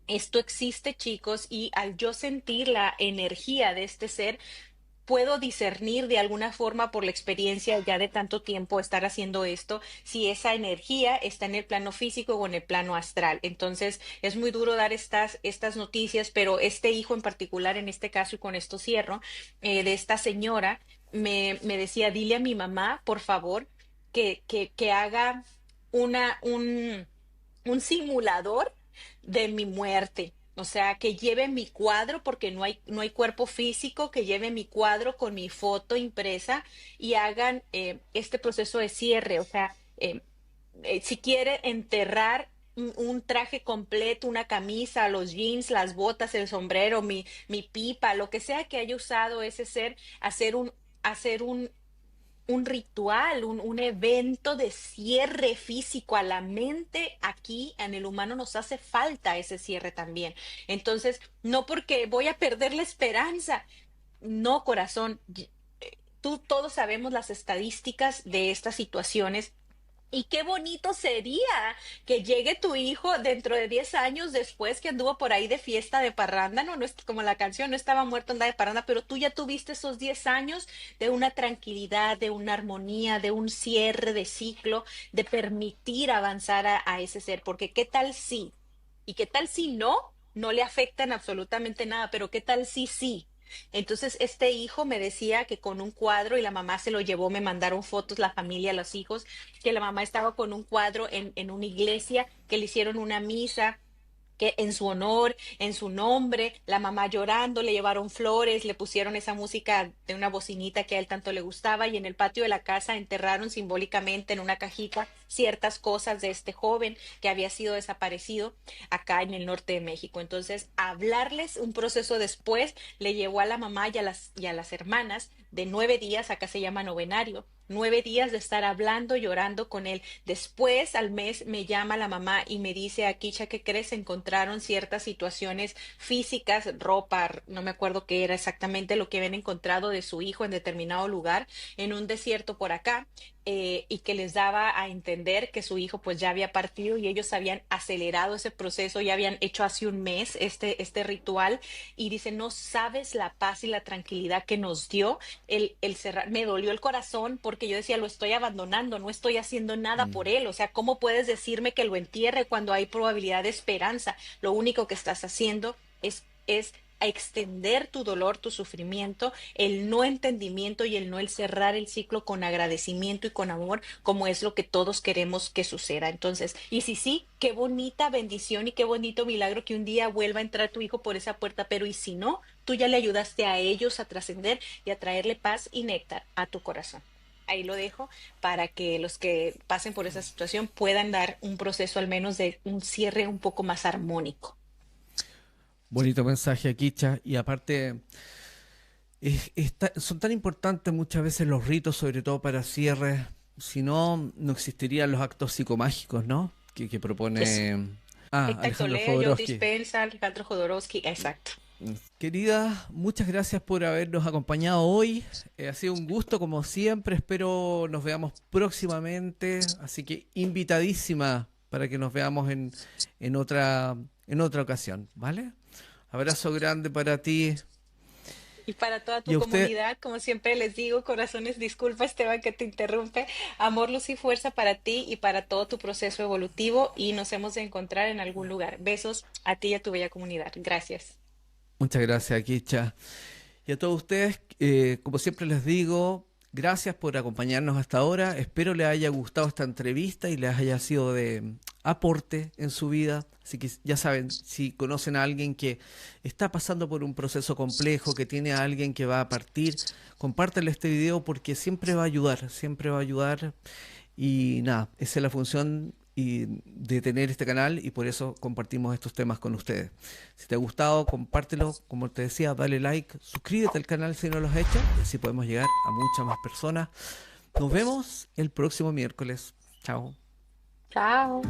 Esto existe, chicos, y al yo sentir la energía de este ser, puedo discernir de alguna forma por la experiencia ya de tanto tiempo estar haciendo esto, si esa energía está en el plano físico o en el plano astral. Entonces, es muy duro dar estas noticias, pero este hijo en particular, en este caso, y con esto cierro, de esta señora, me decía, dile a mi mamá, por favor, que haga un simulador de mi muerte. O sea, que lleve mi cuadro, porque no hay cuerpo físico, que lleve mi cuadro con mi foto impresa y hagan este proceso de cierre. O sea, si quiere enterrar un traje completo, una camisa, los jeans, las botas, el sombrero, mi pipa, lo que sea que haya usado ese ser, hacer un ritual, un evento de cierre físico a la mente. Aquí en el humano nos hace falta ese cierre también. Entonces, no porque voy a perder la esperanza, no, corazón. Todos sabemos las estadísticas de estas situaciones. Y qué bonito sería que llegue tu hijo dentro de 10 años después que anduvo por ahí de fiesta de parranda, no, no es como la canción, no estaba muerto, andaba de parranda, pero tú ya tuviste esos 10 años de una tranquilidad, de una armonía, de un cierre de ciclo, de permitir avanzar a ese ser, porque qué tal si, y qué tal si no le afectan absolutamente nada, pero qué tal si sí. Entonces, este hijo me decía que con un cuadro y la mamá se lo llevó, me mandaron fotos, la familia, los hijos, que la mamá estaba con un cuadro en una iglesia, que le hicieron una misa, que en su honor, en su nombre, la mamá llorando, le llevaron flores, le pusieron esa música de una bocinita que a él tanto le gustaba y en el patio de la casa enterraron simbólicamente en una cajita ciertas cosas de este joven que había sido desaparecido acá en el norte de México. Entonces, hablarles un proceso después le llevó a la mamá y a las hermanas de 9 días, acá se llama novenario, 9 días de estar hablando, llorando con él. Después, al mes, me llama la mamá y me dice, Akicha, ¿qué crees? Encontraron ciertas situaciones físicas, ropa, no me acuerdo qué era exactamente lo que habían encontrado de su hijo en determinado lugar, en un desierto por acá, y que les daba a entender que su hijo pues ya había partido y ellos habían acelerado ese proceso, ya habían hecho hace un mes este ritual y dice, no sabes la paz y la tranquilidad que nos dio el cerrar. Me dolió el corazón porque yo decía, lo estoy abandonando, no estoy haciendo nada por Mm. él. O sea, ¿cómo puedes decirme que lo entierre cuando hay probabilidad de esperanza? Lo único que estás haciendo es extender tu dolor, tu sufrimiento, el no entendimiento y el cerrar el ciclo con agradecimiento y con amor, como es lo que todos queremos que suceda. Entonces, y si sí, qué bonita bendición y qué bonito milagro que un día vuelva a entrar tu hijo por esa puerta, pero y si no, tú ya le ayudaste a ellos a trascender y a traerle paz y néctar a tu corazón. Ahí lo dejo para que los que pasen por esa situación puedan dar un proceso al menos de un cierre un poco más armónico. Bonito mensaje, Kicha. Y aparte, son tan importantes muchas veces los ritos, sobre todo para cierres. Si no, no existirían los actos psicomágicos, ¿no? Que Es propone Exacto, Alejandro Lea, Joe Jodorowsky. Dispenza, Alejandro Jodorowsky, exacto. Querida, muchas gracias por habernos acompañado hoy. Ha sido un gusto como siempre. Espero nos veamos próximamente. Así que invitadísima para que nos veamos en otra ocasión, ¿vale? Abrazo grande para ti Y para toda y tu a usted. comunidad, como siempre les digo, corazones, disculpa Esteban que te interrumpe, amor, luz y fuerza para ti y para todo tu proceso evolutivo y nos hemos de encontrar en algún lugar. Besos a ti y a tu bella comunidad. Gracias. Muchas gracias, Kicha. Y a todos ustedes, como siempre les digo, gracias por acompañarnos hasta ahora. Espero les haya gustado esta entrevista y les haya sido de aporte en su vida. Así que ya saben, si conocen a alguien que está pasando por un proceso complejo, que tiene a alguien que va a partir, compártanle este video porque siempre va a ayudar, siempre va a ayudar. Y nada, esa es la función de tener este canal y por eso compartimos estos temas con ustedes. Si te ha gustado, compártelo, como te decía, dale like, suscríbete al canal si no lo has hecho, y así podemos llegar a muchas más personas. Nos vemos el próximo miércoles. Chao. Chao.